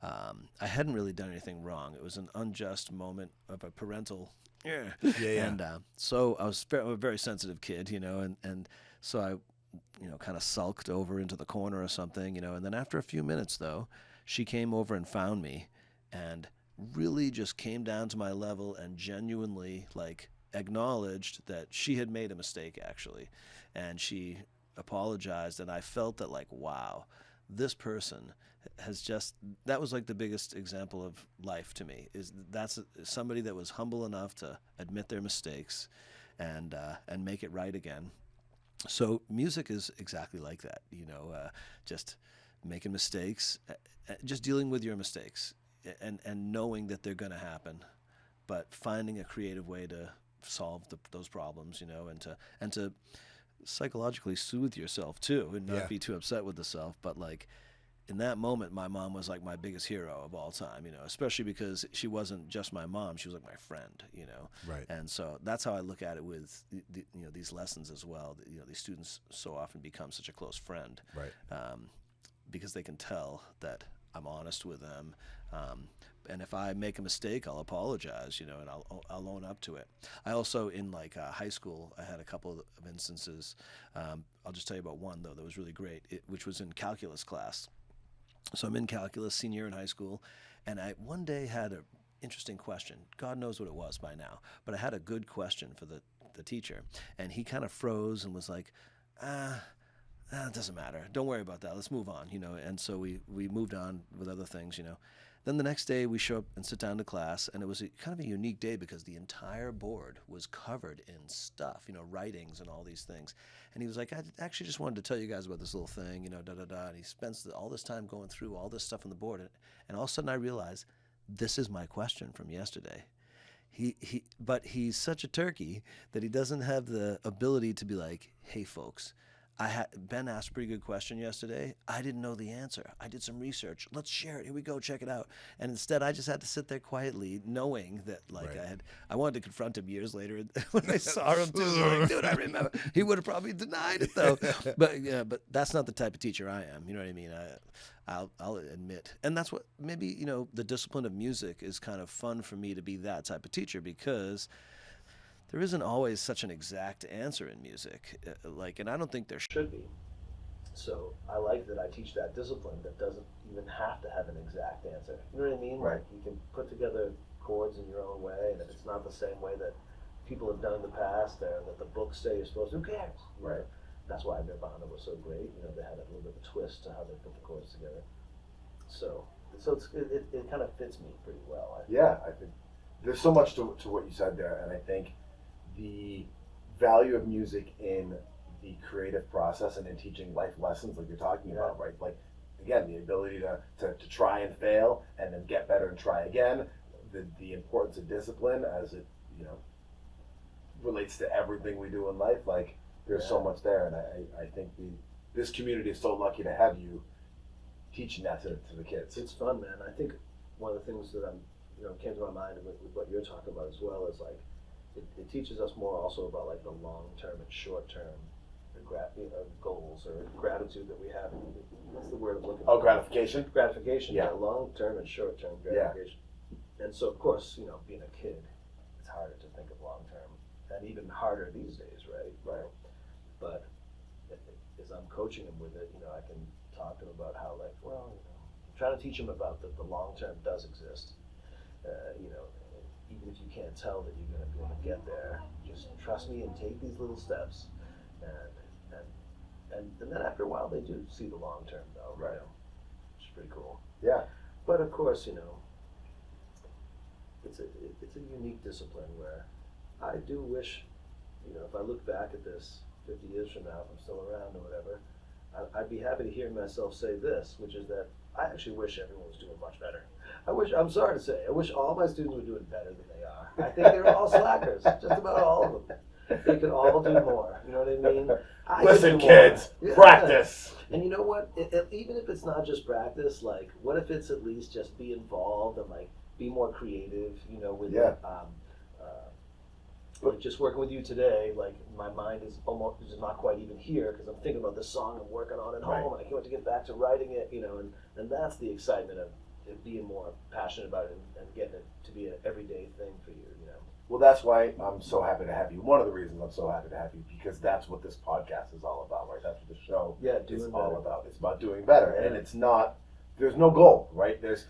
I hadn't really done anything wrong. It was an unjust moment of a parental. Yeah. And so I was I'm a very sensitive kid, and so I, kind of sulked over into the corner or something, and then after a few minutes, though, she came over and found me and really just came down to my level and genuinely, like, acknowledged that she had made a mistake, actually. And she apologized, and I felt that, like, wow, this person has that was like the biggest example of life to me, is that's somebody that was humble enough to admit their mistakes and make it right again. So music is exactly like that, just making mistakes, just dealing with your mistakes and knowing that they're going to happen, but finding a creative way to solve those problems, and to psychologically soothe yourself too, and not be too upset with the self. But like in that moment, my mom was like my biggest hero of all time, especially because she wasn't just my mom, she was like my friend, Right. And so that's how I look at it with these lessons as well. These students so often become such a close friend, Right. Because they can tell that I'm honest with them. And if I make a mistake, I'll apologize, and I'll own up to it. I also, in high school, I had a couple of instances. I'll just tell you about one, though, that was really great, which was in calculus class. So I'm in calculus, senior year in high school, and I one day had an interesting question. God knows what it was by now, but I had a good question for the teacher, and he kind of froze and was like, it doesn't matter. Don't worry about that. Let's move on, And so we moved on with other things, Then the next day we show up and sit down to class, and it was kind of a unique day because the entire board was covered in stuff, writings and all these things. And he was like, I actually just wanted to tell you guys about this little thing, da-da-da. And he spends all this time going through all this stuff on the board. And all of a sudden I realized, this is my question from yesterday. But he's such a turkey that he doesn't have the ability to be like, hey, folks, Ben asked a pretty good question yesterday. I didn't know the answer. I did some research. Let's share it. Here we go. Check it out. And instead, I just had to sit there quietly, knowing that, I wanted to confront him years later when I saw him too. Like, dude, I remember. He would have probably denied it though. But that's not the type of teacher I am. You know what I mean? I'll admit, and that's what maybe the discipline of music is kind of fun for me to be that type of teacher, because there isn't always such an exact answer in music, and I don't think there should be. So I like that I teach that discipline that doesn't even have to have an exact answer. You know what I mean? Right. Like, you can put together chords in your own way, and if it's not the same way that people have done in the past, or that the books say you're supposed to, who cares? Right. That's why Nirvana was so great. They had a little bit of a twist to how they put the chords together. So it kind of fits me pretty well. Yeah, I think there's so much to what you said there, and I think the value of music in the creative process and in teaching life lessons, like you're talking about, right? Like, again, the ability to try and fail and then get better and try again, the importance of discipline as it relates to everything we do in life. Like, there's so much there, and I think this community is so lucky to have you teaching that to the kids. It's fun, man. I think one of the things that came to my mind with what you're talking about as well is like, it teaches us more also about like the long-term and short-term goals or gratitude that we have. What's the word I'm looking for? Oh, gratification? Gratification, Yeah. Long-term and short-term gratification. And so, of course, being a kid, it's harder to think of long-term, and even harder these days, right? Right. But as I'm coaching them with it, I can talk to them about how, trying to teach them about that the long-term does exist. Even if you can't tell that you're going to be able to get there, just trust me and take these little steps, and then after a while they do see the long term though, right? Which is pretty cool. Yeah. But of course, it's a unique discipline where I do wish, if I look back at this 50 years from now, if I'm still around or whatever, I'd be happy to hear myself say this, which is that I actually wish everyone was doing much better. I'm sorry to say, I wish all my students were doing better than they are. I think they're all slackers, just about all of them. They could all do more, you know what I mean? Listen, kids, practice. And you know what, even if it's not just practice, like, what if it's at least just be involved and, like, be more creative, with But just working with you today, like my mind is almost just not quite even here because I'm thinking about this song I'm working on at home, and I can't wait to get back to writing it, and that's the excitement of being more passionate about it and getting it to be an everyday thing for you. Well, that's why I'm so happy to have you. One of the reasons I'm so happy to have you, because that's what this podcast is all about, right? That's what the show is all about. It's about doing better, and it's not. There's no goal, right? There's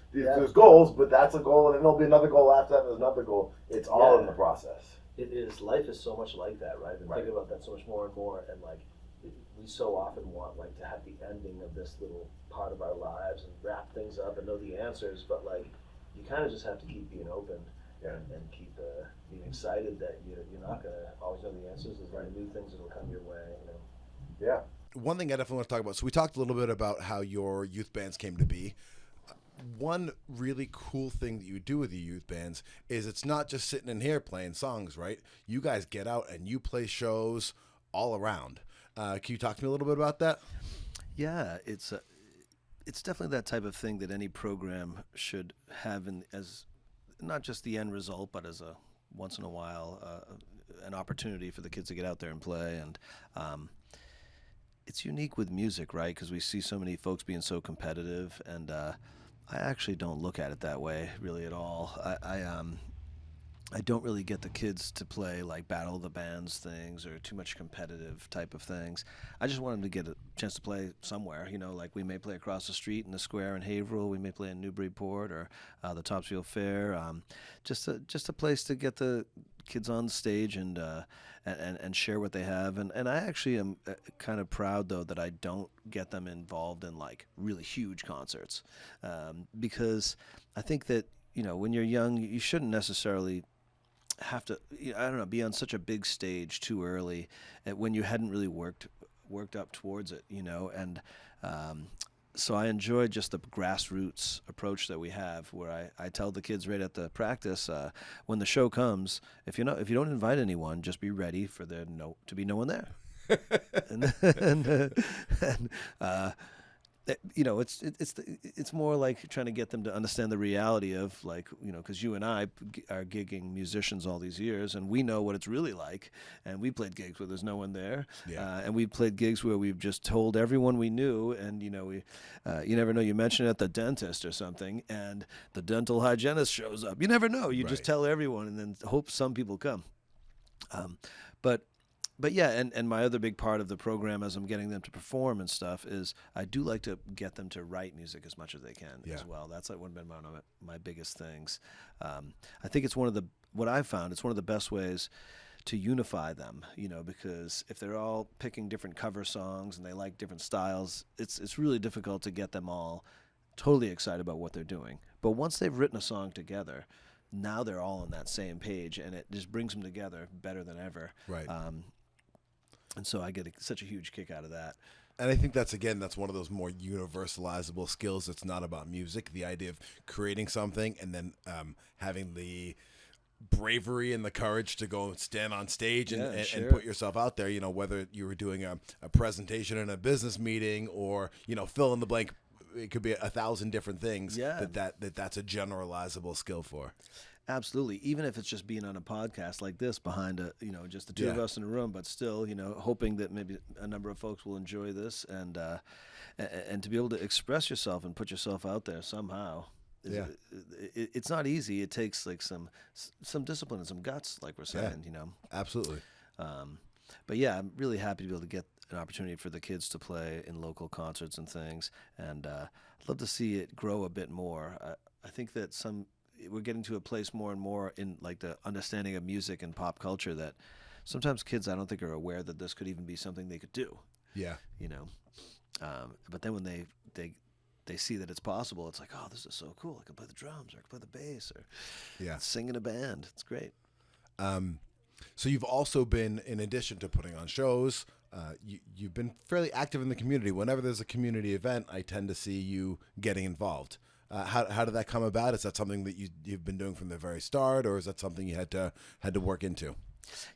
goals, but that's a goal, and then there'll be another goal after that. There's another goal. It's all in the process. It is. Life is so much like that, right? I've been thinking about that so much more and more, and like we so often want like to have the ending of this little part of our lives and wrap things up and know the answers, but like you kind of just have to keep being open and keep being excited that you're not gonna always know the answers. There's new things that will come your way. Yeah. One thing I definitely want to talk about. So we talked a little bit about how your youth bands came to be. One really cool thing that you do with your youth bands is it's not just sitting in here playing songs, right? You guys get out and you play shows all around. Can you talk to me a little bit about that? Yeah, it's definitely that type of thing that any program should have as not just the end result, but as a once in a while an opportunity for the kids to get out there and play. And it's unique with music, right? Because we see so many folks being so competitive, and I actually don't look at it that way really at all. I don't really get the kids to play like Battle of the Bands things or too much competitive type of things. I just want them to get a chance to play somewhere. Like we may play across the street in the square in Haverhill. We may play in Newburyport or the Topsfield Fair. Just a place to get the kids on stage and share what they have. And I actually am kind of proud though that I don't get them involved in like really huge concerts because I think that when you're young you shouldn't necessarily have to be on such a big stage too early when you hadn't really worked up towards it, and so I enjoy just the grassroots approach that we have where I tell the kids right at the practice when the show comes, if you don't invite anyone, just be ready for there to be no one there. It's more like trying to get them to understand the reality of like, because you and I are gigging musicians all these years and we know what it's really like. And we played gigs where there's no one there. Yeah. And we played gigs where we've just told everyone we knew. And, you never know, you mention it at the dentist or something and the dental hygienist shows up. You never know. You just tell everyone and then hope some people come. But yeah, and my other big part of the program as I'm getting them to perform and stuff is I do like to get them to write music as much as they can as well. That's like one of my biggest things. I think it's what I've found, it's one of the best ways to unify them, because if they're all picking different cover songs and they like different styles, it's really difficult to get them all totally excited about what they're doing. But once they've written a song together, now they're all on that same page and it just brings them together better than ever. Right. And so I get such a huge kick out of that. And I think that's one of those more universalizable skills. It's not about music. The idea of creating something and then having the bravery and the courage to go stand on stage and put yourself out there, whether you were doing a presentation in a business meeting or, fill in the blank. It could be 1,000 different things that's a generalizable skill for. Absolutely. Even if it's just being on a podcast like this behind just the two of us in a room, but still, hoping that maybe a number of folks will enjoy this and to be able to express yourself and put yourself out there somehow. It's not easy. It takes like some discipline and some guts, like we're saying, Absolutely. But yeah, I'm really happy to be able to get an opportunity for the kids to play in local concerts and things. And I'd love to see it grow a bit more. I think that we're getting to a place more and more in like the understanding of music and pop culture that sometimes kids I don't think are aware that this could even be something they could do. Yeah. But then when they see that it's possible, it's like, oh, this is so cool. I can play the drums or I can play the bass or sing in a band. It's great. So you've also been, in addition to putting on shows, you've been fairly active in the community. Whenever there's a community event, I tend to see you getting involved. How did that come about? Is that something that you've been doing from the very start, or is that something you had to work into?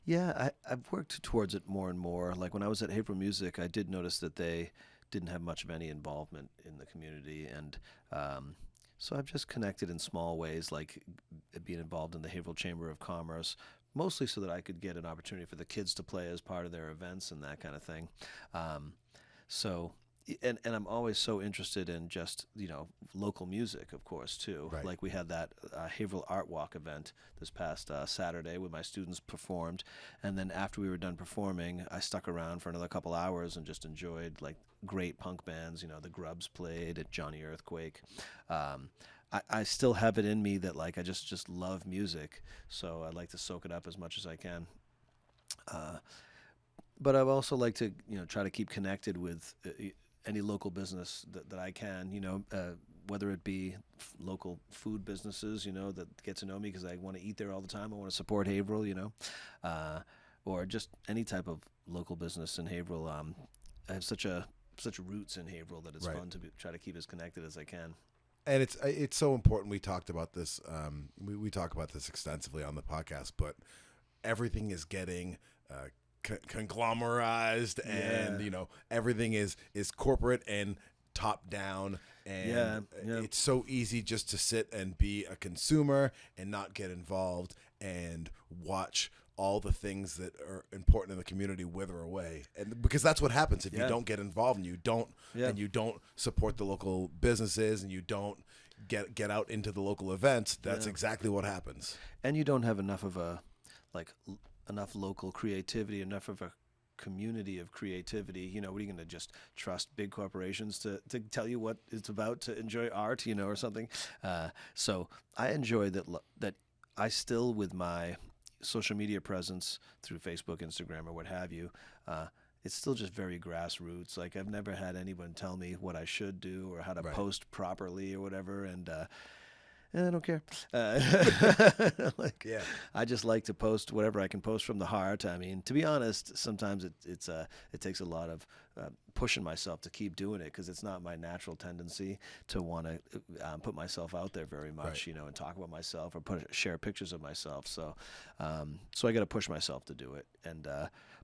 Yeah, I've worked towards it more and more. Like when I was at Haverhill Music, I did notice that they didn't have much of any involvement in the community, and so I've just connected in small ways, like being involved in the Haverhill Chamber of Commerce, mostly so that I could get an opportunity for the kids to play as part of their events and that kind of thing. So, and I'm always so interested in just, local music, of course, too. Right. Like we had that Haverhill Art Walk event this past Saturday where my students performed. And then after we were done performing, I stuck around for another couple hours and just enjoyed like great punk bands. The Grubs played at Johnny Earthquake. I still have it in me that like I just love music, so I like to soak it up as much as I can. But I also like to try to keep connected with any local business that I can. Whether it be local food businesses, that get to know me because I want to eat there all the time. I want to support Haverhill, or just any type of local business in Haverhill. I have such roots in Haverhill that it's Right. fun to try to keep as connected as I can. And it's so important. We talked about this. We talk about this extensively on the podcast, but everything is getting conglomerized, and everything is corporate and top down, and it's so easy just to sit and be a consumer and not get involved and watch all the things that are important in the community wither away, and because that's what happens if you don't get involved and you don't support the local businesses and you don't get out into the local events. That's exactly what happens. And you don't have enough of enough local creativity, enough of a community of creativity. What are you going to just trust big corporations to tell you what it's about to enjoy art, or something? So I enjoy that I still, with my social media presence through Facebook, Instagram, or what have you, it's still just very grassroots. Like I've never had anyone tell me what I should do or how to post properly or whatever, and I don't care. I just like to post whatever I can post from the heart. I mean, to be honest, sometimes it takes a lot of pushing myself to keep doing it because it's not my natural tendency to want to put myself out there very much, and talk about myself or share pictures of myself. So, so I got to push myself to do it, and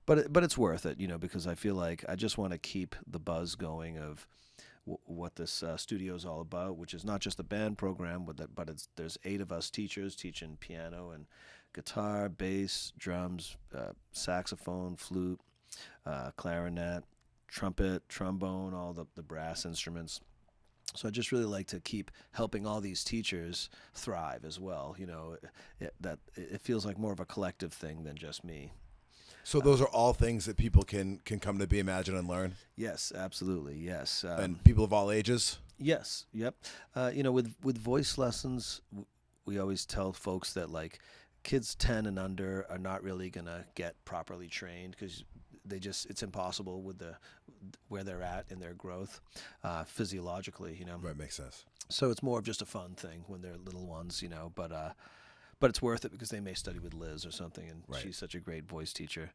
but it's worth it, because I feel like I just want to keep the buzz going of what this studio is all about, which is not just a band program, but there's 8 of us teachers teaching piano and guitar, bass, drums, saxophone, flute, clarinet, trumpet, trombone, all the brass instruments. So I just really like to keep helping all these teachers thrive as well. It feels like more of a collective thing than just me. So those are all things that people can come to Be Imagine and learn? Yes, absolutely, yes. And people of all ages? Yes, yep. With voice lessons, we always tell folks that like kids 10 and under are not really going to get properly trained because it's impossible with where they're at in their growth physiologically, Right, makes sense. So it's more of just a fun thing when they're little ones, but it's worth it because they may study with Liz or something, and she's such a great voice teacher.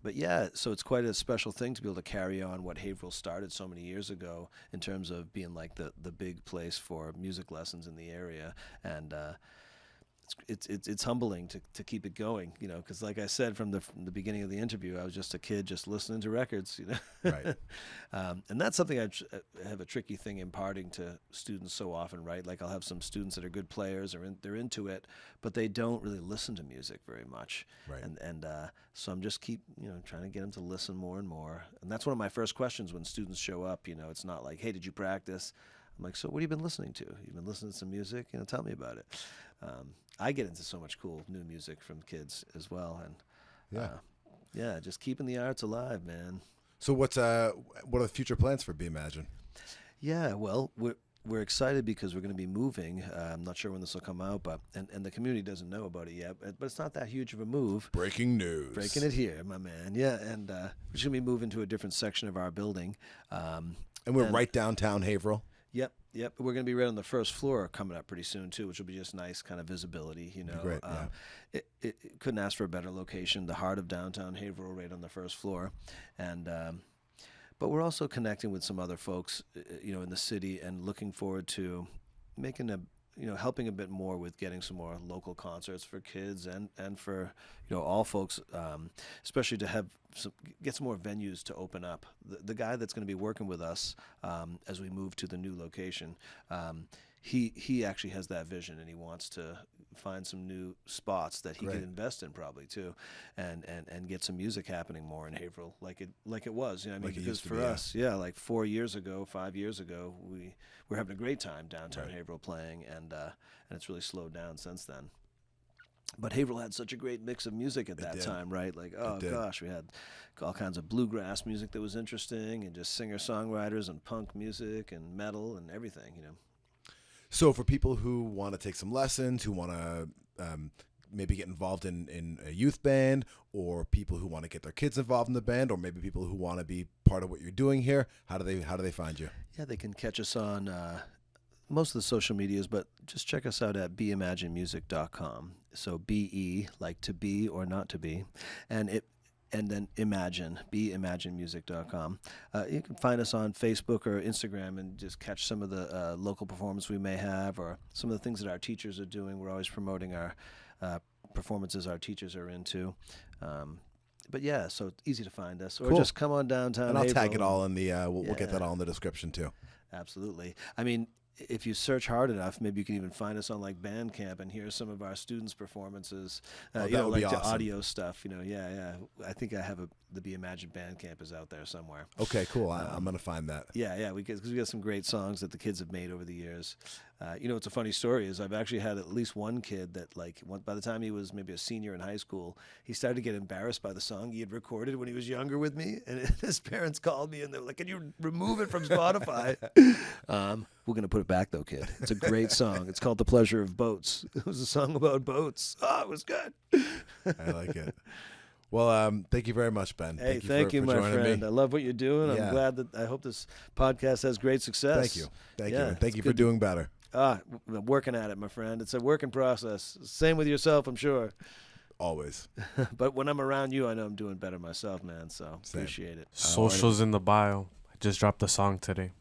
But yeah, so it's quite a special thing to be able to carry on what Haverhill started so many years ago in terms of being like the big place for music lessons in the area, and it's humbling to keep it going, because like I said from the beginning of the interview, I was just a kid just listening to records, Right. And that's something I have a tricky thing imparting to students so often, right? Like I'll have some students that are good players or they're into it, but they don't really listen to music very much, Right. And so I'm just trying to get them to listen more and more, and that's one of my first questions when students show up. It's not like, hey, did you practice? I'm like, so what have you been listening to? You've been listening to some music? Tell me about it. I get into so much cool new music from kids as well, and just keeping the arts alive, man. So what are the future plans for Be Imagine? Yeah, well, we're excited because we're going to be moving. I'm not sure when this will come out, but and the community doesn't know about it yet. But it's not that huge of a move. Breaking news. Breaking it here, my man. Yeah, and we're just going to be moving to a different section of our building. And we're right downtown Haverhill. Yep. We're going to be right on the first floor coming up pretty soon too, which will be just nice kind of visibility. Great, It couldn't ask for a better location. The heart of downtown Haverhill, right on the first floor, and but we're also connecting with some other folks, in the city, and looking forward to making helping a bit more with getting some more local concerts for kids and for all folks, especially to get some more venues to open up. The guy that's going to be working with us as we move to the new location, he actually has that vision, and he wants to find some new spots that he Great. could invest in probably too, and get some music happening more in Haverhill like it was. You know, what I mean, Like it because used to for be, yeah. us, like 5 years ago, we were having a great time downtown Right. Haverhill playing, and it's really slowed down since then. But Haverhill had such a great mix of music at that did. time, right? Like, oh did. gosh, we had all kinds of bluegrass music that was interesting, and just singer-songwriters and punk music and metal and everything, you know. So for people who want to take some lessons, who want to maybe get involved in a youth band, or people who want to get their kids involved in the band, or maybe people who want to be part of what you're doing here, how do they find you? Yeah, they can catch us on most of the social medias, but just check us out at beimaginemusic.com. So BE, like to be or not to be, and then imagine, beimaginemusic.com. You can find us on Facebook or Instagram and just catch some of the local performance we may have, or some of the things that our teachers are doing. We're always promoting our performances our teachers are into. But yeah, so it's easy to find us, or Cool. just come on downtown. And I'll tag Haverhill. it all in the. We'll get Yeah. that all in the description too. Absolutely. I mean, if you search hard enough, maybe you can even find us on like Bandcamp and hear some of our students' performances. That you know, would be like the awesome. audio stuff. You know, yeah. I think I have the Be Imagined Bandcamp is out there somewhere. Okay, cool. I'm gonna find that. Yeah, because we got some great songs that the kids have made over the years. You know, it's a funny story is I've actually had at least one kid that by the time he was maybe a senior in high school, he started to get embarrassed by the song he had recorded when he was younger with me, and his parents called me and they were like, "Can you remove it from Spotify?" We're gonna put it back though, kid. It's a great song. It's called "The Pleasure of Boats." It was a song about boats. Oh, it was good. I like it. Well, thank you very much, Ben. Hey, for my joining friend. me. I love what you're doing. Yeah. I'm glad that I hope this podcast has great success. Thank you. Thank you. Yeah, And thank it's you for good to- doing better. I'm working at it, my friend. It's a working process. Same with yourself, I'm sure. Always. But when I'm around you, I know I'm doing better myself, man. So Same. appreciate it. Socials in the bio. I just dropped a song today.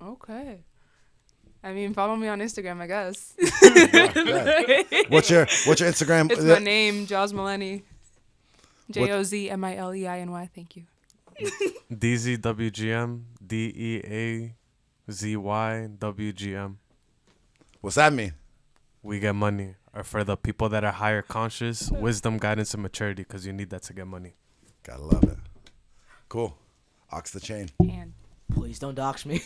Okay. I mean, follow me on Instagram, I guess. What's your Instagram? It's my name, Jaws Mileni. JOZMILEINY. Thank you. DZWGM DEAZYWGM. What's that mean? We get money. Or for the people that are higher conscious, wisdom, guidance, and maturity, because you need that to get money. Gotta love it. Cool. Ox the chain. And Please don't dox me.